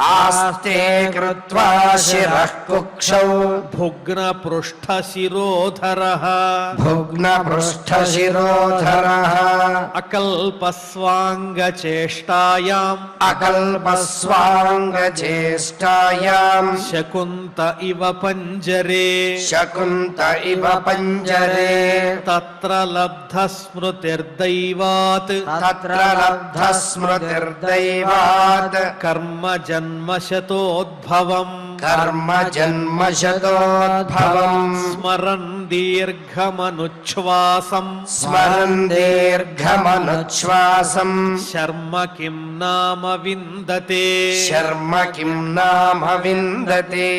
[SPEAKER 2] आस्ते कृत्वा शिरः कुक्षौ
[SPEAKER 3] भुग्नपृष्ठशिरोधरः
[SPEAKER 2] भुग्नपृष्ठशिरोधरः
[SPEAKER 3] अकल्पस्वाङ्गचेष्टायाम्
[SPEAKER 2] अकल्पस्वाङ्गचेष्टायाम्
[SPEAKER 3] शकुन्त इव पञ्जरे
[SPEAKER 2] शकुन्त इव पञ्जरे
[SPEAKER 3] तत्र लब्धस्मृतिर्दैवात्
[SPEAKER 2] तत्र लब्धस्मृतिर्दैवात्
[SPEAKER 3] कर्म जन्मशतोद्भवम्
[SPEAKER 2] कर्म जन्मशतोद्भवम्
[SPEAKER 3] स्मरन् दीर्घमनुच्छ्वासम्
[SPEAKER 2] स्मरन् दीर्घमनुच्छ्वासम्
[SPEAKER 3] शर्म किं नाम विन्दते
[SPEAKER 2] शर्म किं नाम विन्दते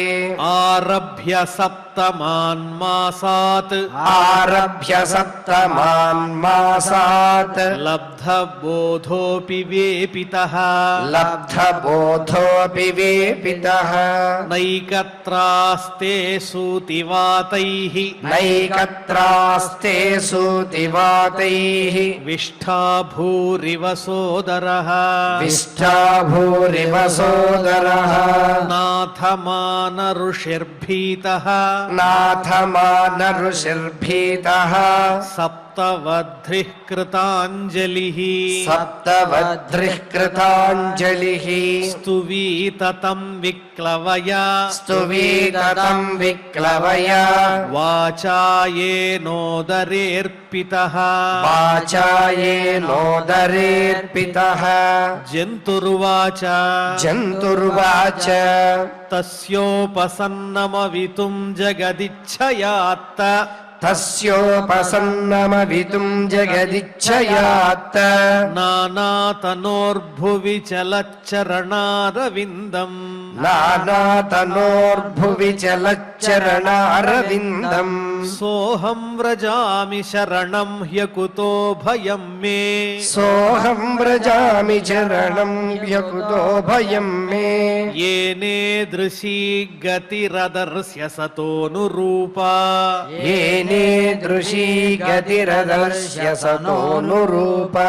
[SPEAKER 3] आरभ्य सप्तमान्मासात्
[SPEAKER 2] आरभ्य सप्तमान्मासात्
[SPEAKER 3] लब्धबोधोऽपि वेपितः
[SPEAKER 2] लब्धबोधोऽपि वेपितः
[SPEAKER 3] नैकत्रास्ते सूतिवातैः
[SPEAKER 2] नैकत्रास्ते सूतिवातैः
[SPEAKER 3] विष्ठा भूरिव सोदरः
[SPEAKER 2] विष्ठा भूरिव सोदरः
[SPEAKER 3] नाथमान ऋषिर्भीतः
[SPEAKER 2] नाथमान ऋषिर्भीतः
[SPEAKER 3] सप्त सप्तवध्रिः कृताञ्जलिः
[SPEAKER 2] सप्तवध्रिः कृताञ्जलिः
[SPEAKER 3] स्तुवीततं विक्लवया
[SPEAKER 2] स्तुवीततं विक्लवया
[SPEAKER 3] वाचा येनोदरेऽर्पितः
[SPEAKER 2] वाचा येनोदरेऽर्पितः
[SPEAKER 3] जन्तुर्वाच
[SPEAKER 2] जन्तुर्वाच
[SPEAKER 3] तस्योपसन्नमवितुं जगदिच्छयात्त
[SPEAKER 2] तस्योपसन्नमवितुं जगदिच्छयात्त
[SPEAKER 3] नानातनोर्भुवि चलच्चरणारविन्दम्
[SPEAKER 2] नानातनोर्भुवि चलच्चरणारविन्दम्
[SPEAKER 3] सोऽहं व्रजामि शरणं ह्यकुतो भयं मे
[SPEAKER 2] सोऽहं व्रजामि चरणं ह्यकुतो भयं मे
[SPEAKER 3] येनेदृशी गतिरदर्श्य सतोऽनुरूपा
[SPEAKER 2] येनेदृशी गतिरदर्श्य सतोऽनुरूपा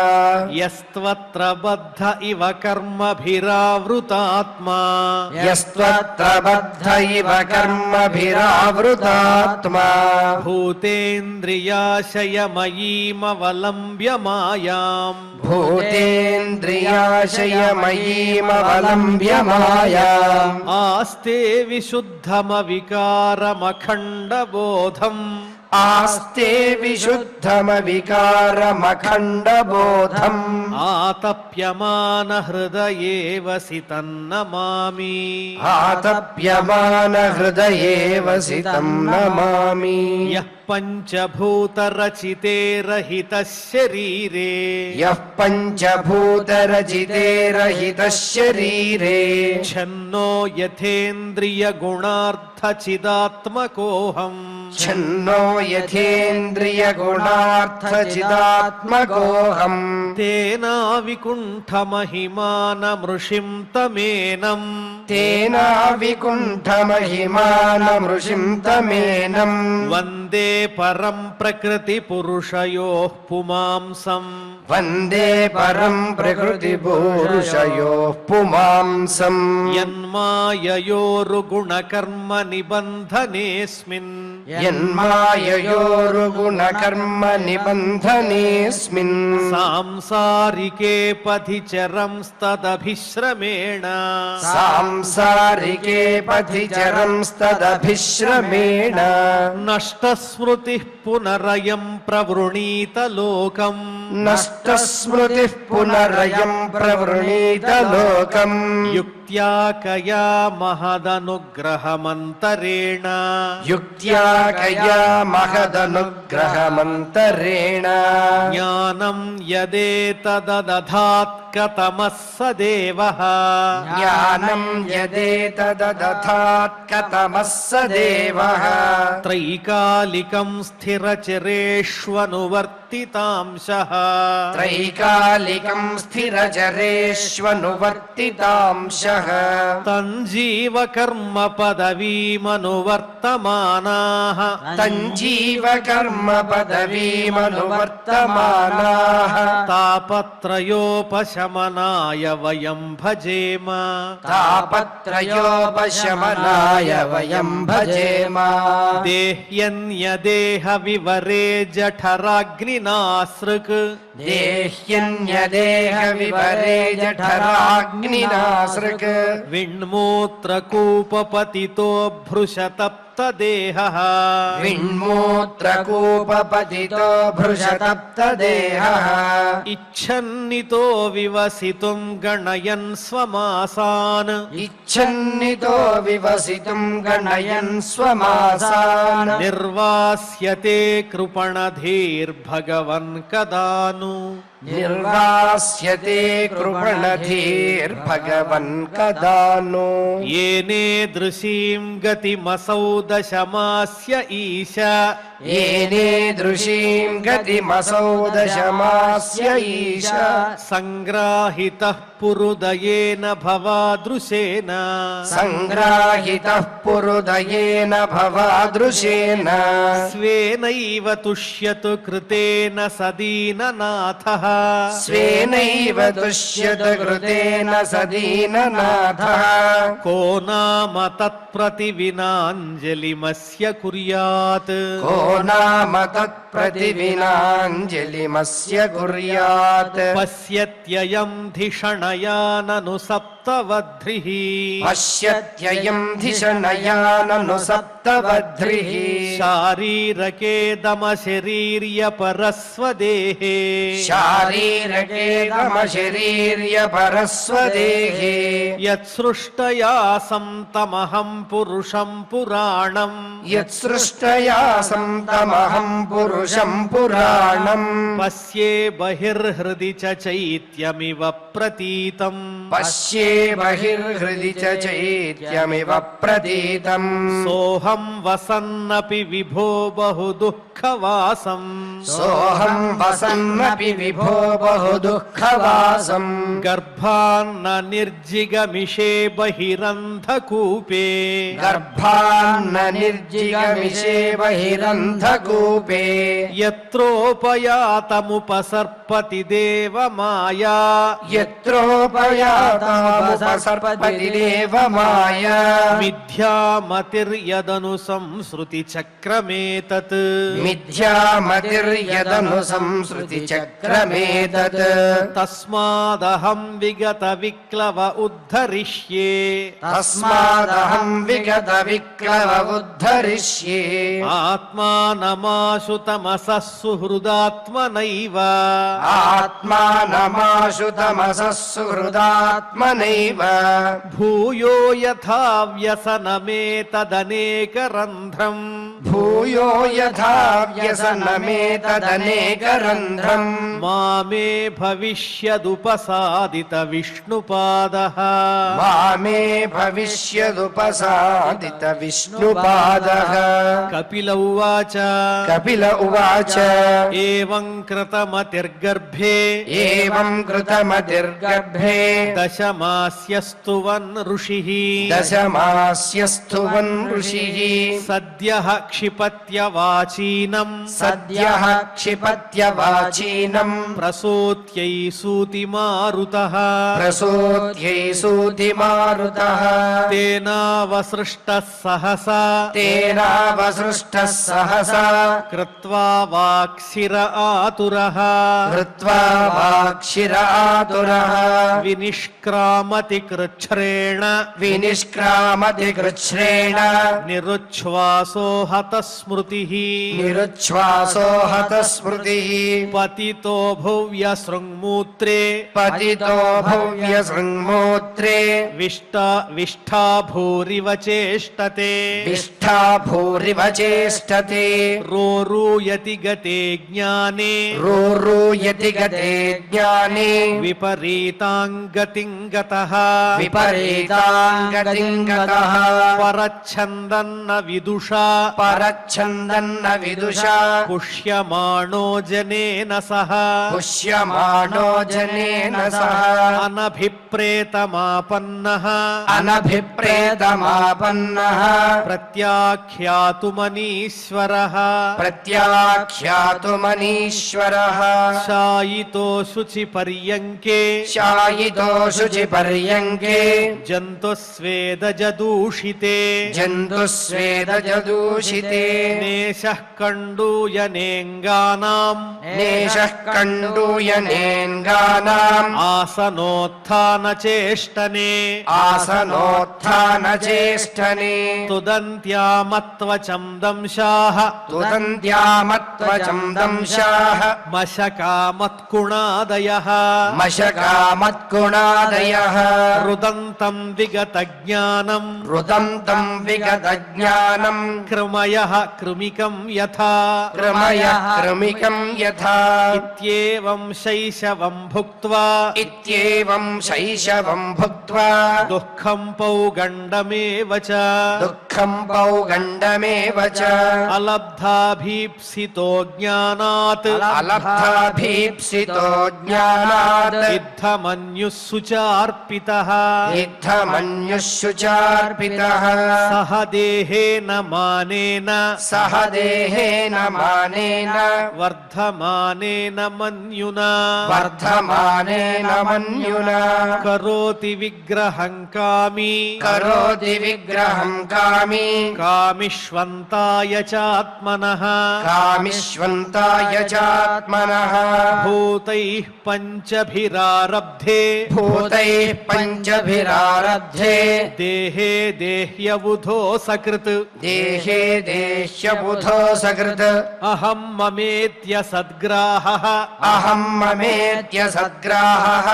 [SPEAKER 3] यस्त्वत्र बद्ध इव कर्मभिरावृतात्मा
[SPEAKER 2] यस्त्वत्र बद्ध इव कर्मभिरावृतात्मा
[SPEAKER 3] भूतेन्द्रियाशयमयीमवलम्ब्य मायाम्
[SPEAKER 2] भूतेन्द्रियाशयमयीमवलम्ब्य मायाम्
[SPEAKER 3] आस्ते विशुद्धमविकारमखण्डबोधम्
[SPEAKER 2] आस्ते विशुद्धमविकारमखण्डबोधम्
[SPEAKER 3] आतप्यमानहृदये वसितं नमामि
[SPEAKER 2] आतप्यमानहृदये वसितं नमामि
[SPEAKER 3] यः पञ्चभूतरचिते रहितः शरीरे
[SPEAKER 2] यः पञ्चभूतरचिते रहितः शरीरे
[SPEAKER 3] छन्नो यथेन्द्रियगुणार्थचिदात्मकोऽहम्
[SPEAKER 2] छन्नो यथेन्द्रियगुणार्थचिदात्मकोऽहम्
[SPEAKER 3] तेनाविकुण्ठमहिमानमृषिं तमेनम्
[SPEAKER 2] तेनाविकुण्ठमहिमानमृषिं तमेनम्
[SPEAKER 3] वन्दे परं प्रकृतिपुरुषयोः पुमांसम्
[SPEAKER 2] वन्दे परं प्रकृतिपुरुषयोः पुमांसम्
[SPEAKER 3] यन्माययोरुगुणकर्म निबन्धनेऽस्मिन्
[SPEAKER 2] यन्माययोरुगुणकर्म निबन्धनेऽस्मिन्
[SPEAKER 3] सांसारिके पथि चरंस्तदभिश्रमेण
[SPEAKER 2] सांसारिके पथि चरंस्तदभिश्रमेण
[SPEAKER 3] नष्टस्मृतिः पुनरयं प्रवृणीत लोकम्
[SPEAKER 2] नष्टस्मृतिः पुनरयं प्रवृणीत लोकम्
[SPEAKER 3] युक्त्या कया महदनुग्रहमन्तरेण
[SPEAKER 2] युक्त्या कया महदनुग्रहमन्तरेण
[SPEAKER 3] ज्ञानं यदेतददधात् कतमः स देवः
[SPEAKER 2] ज्ञानं यदेतददधात् कतमः स देवः
[SPEAKER 3] त्रैकालिकं स्थिरचरेष्वनुवर्तितांशः
[SPEAKER 2] त्रैकालिकं स्थिरचरेष्वनुवर्तितांशः
[SPEAKER 3] तञ्जीवकर्म पदवीमनुवर्तमानाः
[SPEAKER 2] तञ्जीवकर्म पदवीमनुवर्तमानाः
[SPEAKER 3] तापत्रयोपशमनाय वयं भजेम
[SPEAKER 2] तापत्रयोपशमनाय वयं भजेम
[SPEAKER 3] देह्यन्यदेहविवरे जठराग्निनासृक्
[SPEAKER 2] देह्यन्यदेहविवरे जठराग्निनासृक्
[SPEAKER 3] विण्मूत्रकूपपतितो भृशतप्तदेहः
[SPEAKER 2] विण्मूत्रकूपपतितो भृशतप्तदेहः
[SPEAKER 3] इच्छन्नितो विवसितुं गणयन् स्वमासान्
[SPEAKER 2] इच्छन्नितो विवसितुं गणयन् स्वमासान्
[SPEAKER 3] निर्वास्यते कृपणधीर्भगवन् कदा नु
[SPEAKER 2] निर्वास्यते कृपणधीर्भगवन् कदा नु
[SPEAKER 3] येनेदृशीं गतिमसौ दशमास्य ईश
[SPEAKER 2] येनेदृशीं गतिमसौ दशमास्य ईश
[SPEAKER 3] सङ्ग्राहितः పురుదయేన భవాదృశేన
[SPEAKER 2] సంగ్రాహితః పురుదయేన భవాదృశేన
[SPEAKER 3] స్వేనైవ తుష్యతు కృతేన సదీననాథః
[SPEAKER 2] స్వేనైవ దుష్యత కృతేన సదీననాథః
[SPEAKER 3] కో నామ తత్ప్రతివినాంజలిమస్య కుర్యాత్
[SPEAKER 2] కో నామ తత్ప్రతివినాంజలిమస్య కుర్యాత్
[SPEAKER 3] పశ్యత్యయం ధిషణయానను సప్తవధ్రిః
[SPEAKER 2] పశ్యత్యయం ధిషణయానను సప్తవధ్రిః
[SPEAKER 3] శారీరకేదమశరీర్య పరస్వదేహే
[SPEAKER 2] శారీరకేదమశరీర్య పరస్వదేహే
[SPEAKER 3] యత్సృష్టయా సంతమహం పురుషం పురాణం
[SPEAKER 2] యత్సృష్టయా సంతమహం పురుషం పురాణం
[SPEAKER 3] పశ్యే బహిర్హృది చ చైత్యమివ ప్రతీతం
[SPEAKER 2] పశ్యే బహిర్హృది చ చైత్యమివ ప్రతీతం
[SPEAKER 3] సోహం వసన్నపి విభో బహు దుఃఖవాసం
[SPEAKER 2] సోహం వసన్నపి విభో బహు దుఃఖవాసం
[SPEAKER 3] గర్భాన్న నిర్జిగమిషే బహిరంధకూపే
[SPEAKER 2] గర్భాన్న నిర్జిగమిషే బహిరంధకూపే
[SPEAKER 3] యత్రోపయాతముపసర్పతి దేవమాయా
[SPEAKER 2] యత్రోపయాతముపసర్పతి దేవమాయా
[SPEAKER 3] మిథ్యామతిర్యదను సంసృతి చక్రమేతత్
[SPEAKER 2] మిథ్యామతిర్యదను సంసృతి చక్రమేతత్
[SPEAKER 3] తస్మాదహం విగత విక్లవ ఉద్ధరిష్యే
[SPEAKER 2] తస్మాదహం విగత విక్లవ ఉద్ధరిష్యే
[SPEAKER 3] ఆత్మానమాశు తమసః సుహృదాత్మనైవ
[SPEAKER 2] ఆత్మానమాశు తమసః సుహృదాత్మనైవ
[SPEAKER 3] భూయో యథా వ్యసనమేతదనేకరంధ్రం
[SPEAKER 2] భూయో యథా వ్యసనమేతదనేకరంధ్రం
[SPEAKER 3] మామే భవిష్యదుపసాదిత విష్ణుపాదః
[SPEAKER 2] మామే భవిష్యదుపసాదిత విష్ణుపాదః
[SPEAKER 3] కపిల ఉవాచ
[SPEAKER 2] కపిల ఉవాచ
[SPEAKER 3] ఏవం కృతమతిర్గర్భే
[SPEAKER 2] ఏవం కృతమతిర్గర్భే
[SPEAKER 3] దశమాస్యస్తువన్ ఋషిః
[SPEAKER 2] దశమాస్యస్తువన్ ఋషిః
[SPEAKER 3] సద్యః క్షిపత్యవాచీనం
[SPEAKER 2] సద్యః క్షిపత్యవాచీనం
[SPEAKER 3] ప్రసూత్యై సూతిమారుతః
[SPEAKER 2] ప్రసూత్యై సూతిమారుతః
[SPEAKER 3] తేనావసృష్టः సహసా
[SPEAKER 2] తేనావసృష్టः సహసా
[SPEAKER 3] కృత్వా వాక్శిర ఆతురః
[SPEAKER 2] కృత్వా వాక్షిరాతురః
[SPEAKER 3] వినిష్క్రామతి కృచ్ఛ్రేణ
[SPEAKER 2] వినిష్క్రామతి కృచ్ఛ్రేణ
[SPEAKER 3] నిరుచ్ఛ్వాసో హత స్మృతిః
[SPEAKER 2] నిరుచ్ఛ్వాసో హత స్మృతిః
[SPEAKER 3] పతితో భవ్య శృంగ్మూత్రే
[SPEAKER 2] పతితో భవ్య శృంగ్మూత్రే
[SPEAKER 3] విష్ఠా భూరివ చేష్టతే
[SPEAKER 2] విష్ఠా భూరివ చేష్టతే
[SPEAKER 3] రోరూయతి గతే జ్ఞానే
[SPEAKER 2] రూరూయతి గతే జ్ఞానే
[SPEAKER 3] విపరీతాంగతిం గతః
[SPEAKER 2] విపరీతాంగతిం గతః
[SPEAKER 3] పరచ్ఛందన్న విదుషా
[SPEAKER 2] పరచ్ఛందన్న విదుషా
[SPEAKER 3] పుష్యమాణో జనేన సహ
[SPEAKER 2] పుష్యమాణో జనేన సహ
[SPEAKER 3] అనభిప్రేతమాపన్నః
[SPEAKER 2] అనభిప్రేతమాపన్నః
[SPEAKER 3] ప్రత్యాఖ్యాతుమనీశ్వరః
[SPEAKER 2] ప్రత్యాఖ్యాతుమనీశ్వరః
[SPEAKER 3] శాయితో శుచి పర్యంకే
[SPEAKER 2] శాయితో శుచి పర్యంకే
[SPEAKER 3] జంతుస్వేదజదూషితే
[SPEAKER 2] జంతుస్వేదజదూషితే
[SPEAKER 3] నేషః కండూయనేంగానాం
[SPEAKER 2] నేషః కండూయనేంగానాం
[SPEAKER 3] ఆసనోత్థాన చేష్టనే
[SPEAKER 2] ఆసనోత్థాన చేష్టనే
[SPEAKER 3] తుదంత్యామత్వచం దంశాః
[SPEAKER 2] తుదంత్యామత్వచం దంశాః
[SPEAKER 3] మశకామత్కుణాదయః
[SPEAKER 2] మశకామత్కుణాదయః
[SPEAKER 3] రుదంతం విగత జ్ఞానం
[SPEAKER 2] రుదంతం విగత జ్ఞానం
[SPEAKER 3] క్రమయః కృమికం యథా
[SPEAKER 2] कृमयः कृमिकं यथा
[SPEAKER 3] ఇత్యేవం శైశవం భుక్త్వా
[SPEAKER 2] इत्येवं शैशवं भुक्त्वा
[SPEAKER 3] దుఃఖం పౌగండమేవ చ
[SPEAKER 2] दुःखं पौगण्डमेव च
[SPEAKER 3] అలబ్ధాభీప్సితో జ్ఞానాత్
[SPEAKER 2] अलब्धाभीप्सितो ज्ञानात्
[SPEAKER 3] ఇద్ధమన్యుః సుచార్పితః
[SPEAKER 2] इत्थमन्युः शुचार्पितः
[SPEAKER 3] సహ దేహేన మానేన
[SPEAKER 2] सह देहेन मानेन
[SPEAKER 3] వర్ధమానేన మన్యునా
[SPEAKER 2] वर्धमानेन मन्युना
[SPEAKER 3] కరోతి విగ్రహం కామీ
[SPEAKER 2] करोति विग्रहं कामी
[SPEAKER 3] కామిష్వంతాయ చాత్మనః
[SPEAKER 2] कामिष्वन्ताय चात्मनः
[SPEAKER 3] భూతైః పంచభిరారబ్ధే
[SPEAKER 2] भूतैः पञ्चभिरारब्धे
[SPEAKER 3] దేహే దేహ్యబుధో సకృత్
[SPEAKER 2] देहे देह्यबुधो सकृत्
[SPEAKER 3] అహం మమేత్య సద్గ్రాహః
[SPEAKER 2] अहं ममेत्य सद्ग्राहः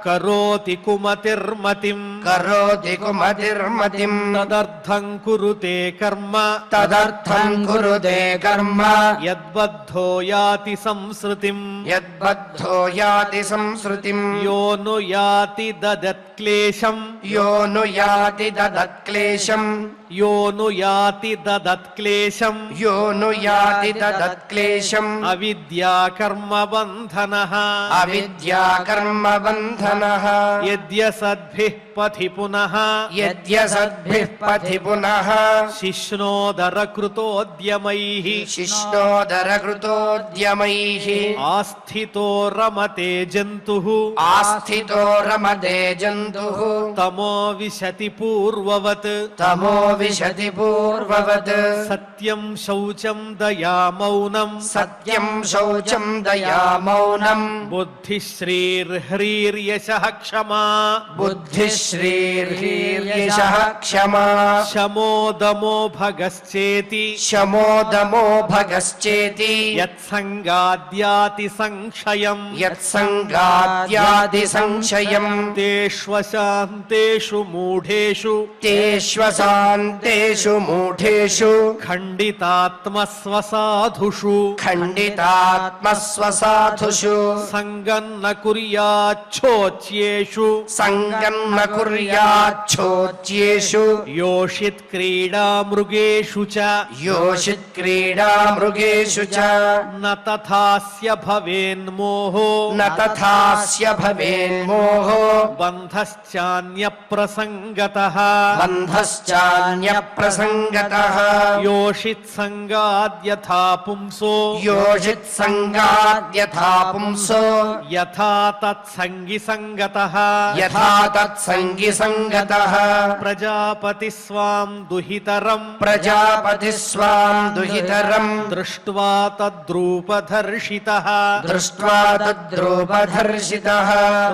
[SPEAKER 3] కరోతి కుమతిర్మతిం
[SPEAKER 2] करोति कुमतिर्मतिम्
[SPEAKER 3] తదర్థం కురుతే కర్మ
[SPEAKER 2] तदर्थं कुरुते कर्म
[SPEAKER 3] యద్బద్ధో యాతి సంసృతిం
[SPEAKER 2] यद्बद्धो याति संसृतिम्
[SPEAKER 3] యో ను యాతి దదత్క్లేశం
[SPEAKER 2] यो नु याति ददत्क्लेशम्
[SPEAKER 3] యో ను యాతి దదత్క్లేశం
[SPEAKER 2] यो नु याति ददत्क्लेशम्
[SPEAKER 3] అవిద్యా కర్మ బంధనః
[SPEAKER 2] अविद्या कर्मबन्धनः
[SPEAKER 3] యద్యసద్భిః పథి పునః
[SPEAKER 2] यद्यसद्भिः पथि पुनः
[SPEAKER 3] శిష్ణోదర కృతోద్యమైః
[SPEAKER 2] शिष्णोदरकृतोद्यमैः
[SPEAKER 3] ఆస్థితో రమతే జంతుః
[SPEAKER 2] आस्थितो रमते जन्तुः
[SPEAKER 3] తమో విశతి పూర్వవత్
[SPEAKER 2] तमो विशति पूर्ववत्
[SPEAKER 3] సత్యం శౌచం దయా మౌనం
[SPEAKER 2] सत्यं शौचं दया मौनम्
[SPEAKER 3] బుద్ధిశ్రీర్హ్రీర్యశః క్షమా
[SPEAKER 2] बुद्धिश्रीर्यशः क्षमा
[SPEAKER 3] శమోదమో భగశ్చేతి
[SPEAKER 2] शमोदमो भगश्चेति
[SPEAKER 3] యత్సంగాద్యాతి సంక్షయం
[SPEAKER 2] यत्सङ्गाद्यादिसंशयम्
[SPEAKER 3] తేష్వశాంతేషు మూఢేషు
[SPEAKER 2] तेष्वशान्तेषु मूढेषु
[SPEAKER 3] ఖండితాత్మస్వసాధుషు
[SPEAKER 2] खण्डितात्मस्वसाधुषु
[SPEAKER 3] సంగం న కుర్యాచ్చోచ్యేషు
[SPEAKER 2] सङ्गम् न कुर्याच्छोच्येषु
[SPEAKER 3] యోషిత్ క్రీడా మృగేషు చ
[SPEAKER 2] योषित् क्रीडा मृगेषु च
[SPEAKER 3] న తథాస్య భవేన్మోహో
[SPEAKER 2] न तथास्य भवेन्मोहो
[SPEAKER 3] బంధశ్చాన్యప్రసంగతః
[SPEAKER 2] बन्धश्चान्यप्रसङ्गतः
[SPEAKER 3] యోషిత్ సంగాద్యథా పుంసో
[SPEAKER 2] योषित् सङ्गाद्यथा पुंसो
[SPEAKER 3] యథా తత్సంగి సంగతః
[SPEAKER 2] यथा तत्सङ्गिसङ्गतः
[SPEAKER 3] ప్రజాపతి స్వాం దుహితరం
[SPEAKER 2] प्रजापतिः स्वाम् दुहितरम्
[SPEAKER 3] దృష్ట్వా తద్రూపధర్షితః
[SPEAKER 2] दृष्ट्वा तद्रूपधर्षितः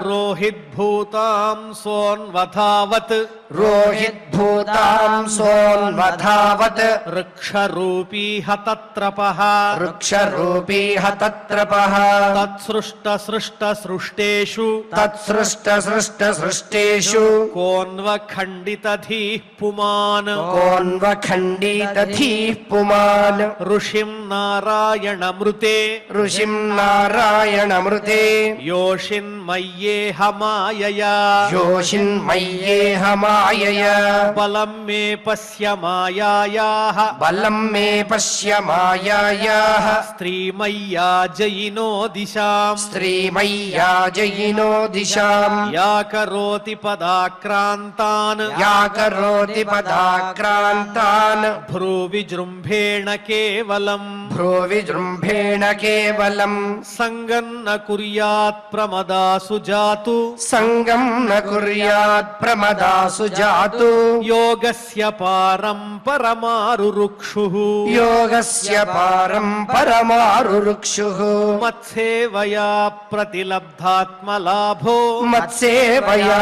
[SPEAKER 3] రోహిద్భూతాం సోన్వధావత్
[SPEAKER 2] रोहिद्भूतां सोऽन्वधावत्
[SPEAKER 3] వృక్షరూపీ హతత్రపః
[SPEAKER 2] वृक्षरूपी हतत्रपः
[SPEAKER 3] తత్సృష్టసృష్టసృష్టేషు
[SPEAKER 2] तत्सृष्टसृष्टसृष्टेषु
[SPEAKER 3] కోన్వఖండితధీః పుమాన్
[SPEAKER 2] कोऽन्वखण्डितधीः पुमान्
[SPEAKER 3] ఋషిం నారాయణమృతే
[SPEAKER 2] ऋषिं नारायणमृते
[SPEAKER 3] యోషిన్మయ్యేహ మాయయా
[SPEAKER 2] योषिन्मय्येह मायया
[SPEAKER 3] బలం మే పశ్య మాయాయాః
[SPEAKER 2] बलं मे पश्य मायायाः
[SPEAKER 3] స్త్రీమయ్యా జయినో దిశాం
[SPEAKER 2] स्त्रीमय्या जयिनो दिशाम्
[SPEAKER 3] యా కరోతి పదాక్రాంతాన్
[SPEAKER 2] या करोति पदाक्रान्तान्
[SPEAKER 3] భ్రూవిజృంభేణ కేవలం
[SPEAKER 2] भ्रूविजृम्भेण केवलम्
[SPEAKER 3] సంగం న కుర్యాత్ ప్రమదాసు జాతు
[SPEAKER 2] सङ्गम् न कुर्यात् प्रमदासु जातु
[SPEAKER 3] యోగస్య పారం పరమారురుక్షుః
[SPEAKER 2] योगस्य पारम् परमारुरुक्षुः
[SPEAKER 3] మత్సేవయా ప్రతిలబ్ధాత్మలాభో
[SPEAKER 2] मत्सेवया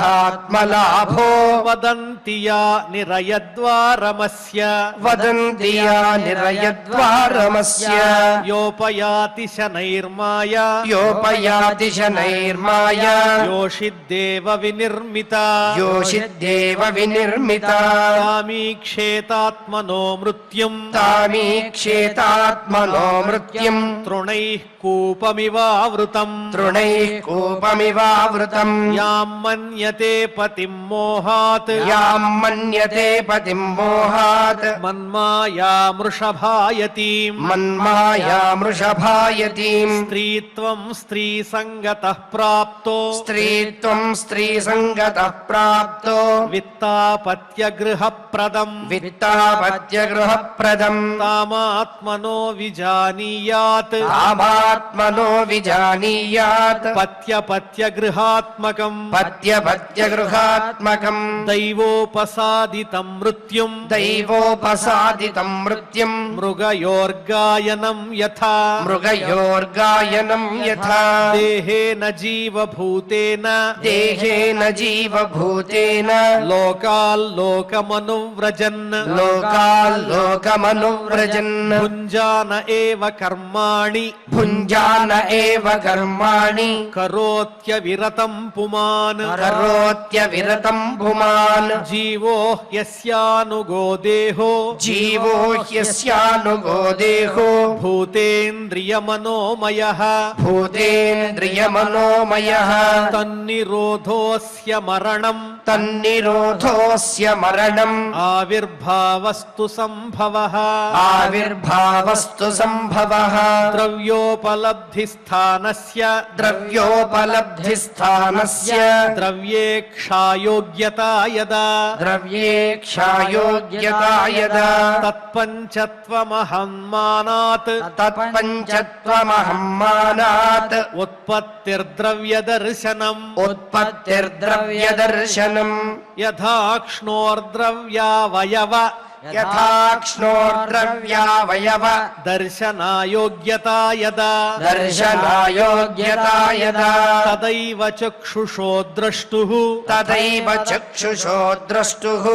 [SPEAKER 2] प्रतिलब्धात्मलाभो
[SPEAKER 3] వదంతి యా నిరయద్వారమస్య
[SPEAKER 2] वदन्ति या निरयद्वारमस्य
[SPEAKER 3] యోపయాతి శనైర్మాయా
[SPEAKER 2] योपयाति शनैर्माया
[SPEAKER 3] యోషిద్దేవ వినిర్మిత
[SPEAKER 2] योषिद्देव विनिर्मिता
[SPEAKER 3] तामीक्षेतात्मनो मृत्युम्
[SPEAKER 2] तामीक्षेतात्मनो मृत्युम्
[SPEAKER 3] तृणैः कूपमिवावृतम्
[SPEAKER 2] तृणैः कूपमिवावृतम्
[SPEAKER 3] याम् मन्यते पतिम् मोहात्
[SPEAKER 2] याम् मन्यते पतिम् मोहात्
[SPEAKER 3] मन्मायामृषभायतीम्
[SPEAKER 2] मन्मायामृषभायतीम्
[SPEAKER 3] स्त्रीत्वम् स्त्रीसङ्गतः प्राप्तो
[SPEAKER 2] स्त्रीत्वम् स्त्रीसङ्गतः प्राप्तो
[SPEAKER 3] वित्तापत्यगृहप्रदम्
[SPEAKER 2] वित्तापत्यगृहप्रदम्
[SPEAKER 3] तामात्मनो विजानीयात्
[SPEAKER 2] तामात्मनो विजानीयात्
[SPEAKER 3] पत्यपत्यगृहात्मकम्
[SPEAKER 2] पत्यपत्यगृहात्मकम्
[SPEAKER 3] दैवोपसादितम् मृत्युम्
[SPEAKER 2] दैवोपसादितम् मृत्युम्
[SPEAKER 3] मृगयोर्गायनम् यथा
[SPEAKER 2] मृगयोर्गायनम् यथा
[SPEAKER 3] देहेन जीवभूतेन
[SPEAKER 2] देहेन जीवभूतेन
[SPEAKER 3] लोकाल्लोकमनुव्रजन्
[SPEAKER 2] लोकाल्लोकमनुव्रजन्
[SPEAKER 3] भुञ्जान एव कर्माणि
[SPEAKER 2] भुञ्जान एव कर्माणि
[SPEAKER 3] करोत्यविरतम् पुमान्
[SPEAKER 2] करोत्यविरतम् पुमान्
[SPEAKER 3] जीवो ह्यस्यानुगो देहो
[SPEAKER 2] जीवो ह्यस्यानुगो देहो
[SPEAKER 3] भूतेन्द्रियमनोमयः
[SPEAKER 2] भूतेन्द्रियमनोमयः
[SPEAKER 3] तन्निरोधोऽस्य मरणम्
[SPEAKER 2] तन्निरोधोऽस्य मरणम्
[SPEAKER 3] आविर्भावस्तु सम्भवः
[SPEAKER 2] आविर्भावस्तु सम्भवः
[SPEAKER 3] द्रव्योपलब्धिस्थानस्य
[SPEAKER 2] द्रव्योपलब्धिस्थानस्य
[SPEAKER 3] द्रव्येक्षायोग्यता यदा
[SPEAKER 2] द्रव्येक्षायोग्यता यदा
[SPEAKER 3] तत्पञ्चत्वमहन्मानात्
[SPEAKER 2] तत्पञ्चत्वमहम्मानात्
[SPEAKER 3] उत्पत्तिर्द्रव्यदर्शनम्
[SPEAKER 2] उत्पत्तिर्द्रव्यदर्शनम्
[SPEAKER 3] यथाक्ष्णोर्द्रव्यावयव
[SPEAKER 2] यथाक्ष्णोर्द्रव्यावयव
[SPEAKER 3] दर्शनायोग्यता यदा
[SPEAKER 2] दर्शनायोग्यता यदा
[SPEAKER 3] तदैव चक्षुषो द्रष्टुः
[SPEAKER 2] तदैव चक्षुषो द्रष्टुः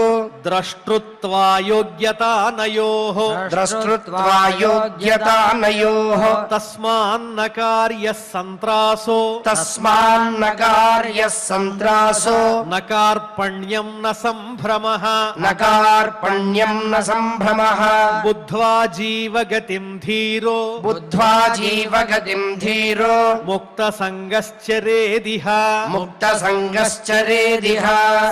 [SPEAKER 3] द्रष्टृत्वायोग्यतानयोः
[SPEAKER 2] द्रष्टृत्वायोग्यतानयोः
[SPEAKER 3] तस्मान्न कार्यः सन्त्रासो
[SPEAKER 2] तस्मान्न कार्यः सन्त्रासो
[SPEAKER 3] न कार्पण्यम् न सम्भ्रमः
[SPEAKER 2] न कार्पण्यम् न सम्भ्रमः
[SPEAKER 3] बुद्ध्वा जीवगतिम् धीरो
[SPEAKER 2] बुद्ध्वा जीवगतिम् धीरो
[SPEAKER 3] मुक्तसङ्गश्चरेदिह
[SPEAKER 2] मुक्तसङ्गश्चरेदिह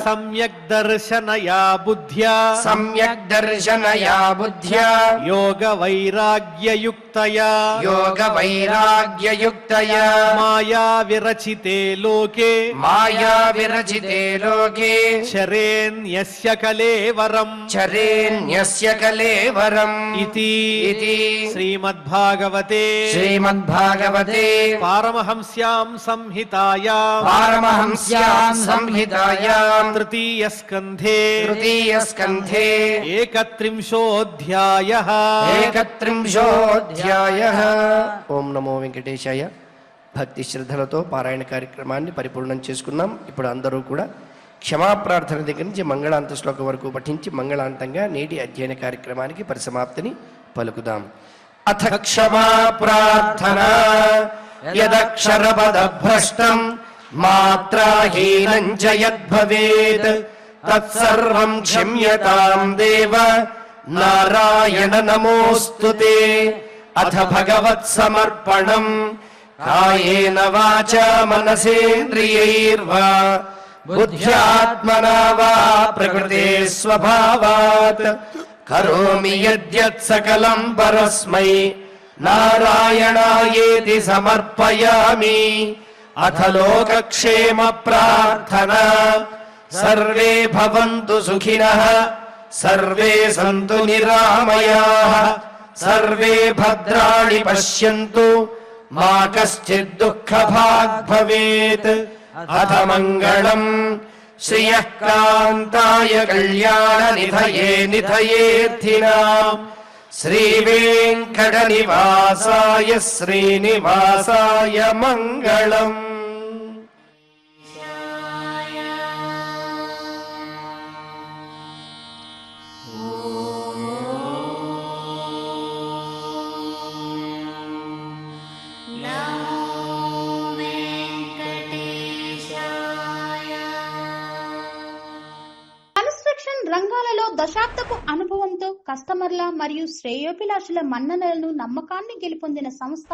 [SPEAKER 3] सम्यक् दर्शनया बुद्ध्या
[SPEAKER 2] सम्यक् दर्शनया बुद्ध्या
[SPEAKER 3] योगवैराग्ययुक्तया
[SPEAKER 2] योगवैराग्ययुक्तया
[SPEAKER 3] माया विरचिते लोके
[SPEAKER 2] माया विरचिते लोके
[SPEAKER 3] शरेण्यस्य कलेवरम्
[SPEAKER 2] चरेण्यस्य कलेवरम्
[SPEAKER 3] इति श्रीमद्भागवते
[SPEAKER 2] श्रीमद्भागवते
[SPEAKER 3] पारमहंस्याम् संहितायाम्
[SPEAKER 2] पारमहंस्याम् संहितायाम्
[SPEAKER 3] तृतीयस्कन्धे
[SPEAKER 2] तृतीयस्कन्धे
[SPEAKER 3] 31
[SPEAKER 2] एकत्रिंशोऽध्यायः ఓం నమో వెంకటేశాయ. భక్తి శ్రద్ధలతో పారాయణ కార్యక్రమాన్ని పరిపూర్ణం చేసుకున్నాం. ఇప్పుడు అందరూ కూడా క్షమాప్రార్థన దగ్గర నుంచి మంగళాంత శ్లోకం వరకు పఠించి మంగళాంతంగా నేటి అధ్యయన కార్యక్రమానికి పరిసమాప్తిని పలుకుదాం. అథ క్షమా ప్రార్థన యదక్షరపదభ్రష్టం మాత్రాహీనం చ యద్భవేత్ తత్సర్వం క్షమ్యతాం దేవ నారాయణ నమోస్తుతే. అథ భగవత్ సమర్పణం కాయేన వాచా మనసేంద్రియైర్వా బుద్ధ్యాత్మనా వా ప్రకృతే స్వభావాత్ కరోమి యద్యత్ సకలం పరస్మై నారాయణాయేతి సమర్పయామి. అథ లోకక్షేమ ప్రార్థనా సర్వే భవంతు సుఖినః సర్వే సంతు నిరామయాః సర్వే భద్రాణి పశ్యంతు మా కశ్చిద్ దుఃఖభాగ్ భవేత్. అథ మంగళం శ్రియః కాంతాయ కళ్యాణ నిధయే నిధయేర్థినాం శ్రీవేంకట నివాసాయ శ్రీనివాసాయ మంగళం.
[SPEAKER 4] కన్స్ట్రక్షన్ రంగాలలో దశాబ్దపు అనుభవంతో కస్టమర్ల మరియు శ్రేయోభిలాషుల మన్ననలను నమ్మకాన్ని గెలుపొందిన సంస్థ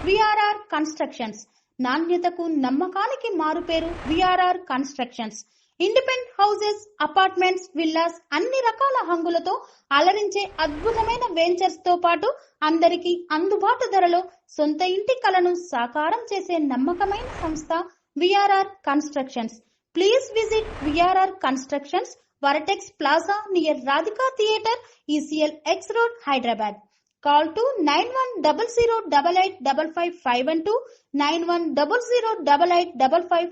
[SPEAKER 4] విఆర్ఆర్ కన్స్ట్రక్షన్స్. నాణ్యతకు నమ్మకానికి మారుపేరు VRR constructions. Independent houses, apartments, villas అన్ని రకాల హంగులతో అలరించే అద్భుతమైన వెంచర్స్ తో పాటు అందరికీ అందుబాటు ధరలో సొంత ఇంటి కలను సాకారం చేసే నమ్మకమైన సంస్థ VRR constructions. Please visit VRR constructions, వరటెక్స్ plaza near Radhika theatre, ECL X Road, Hyderabad. Call to 9100885551 91008855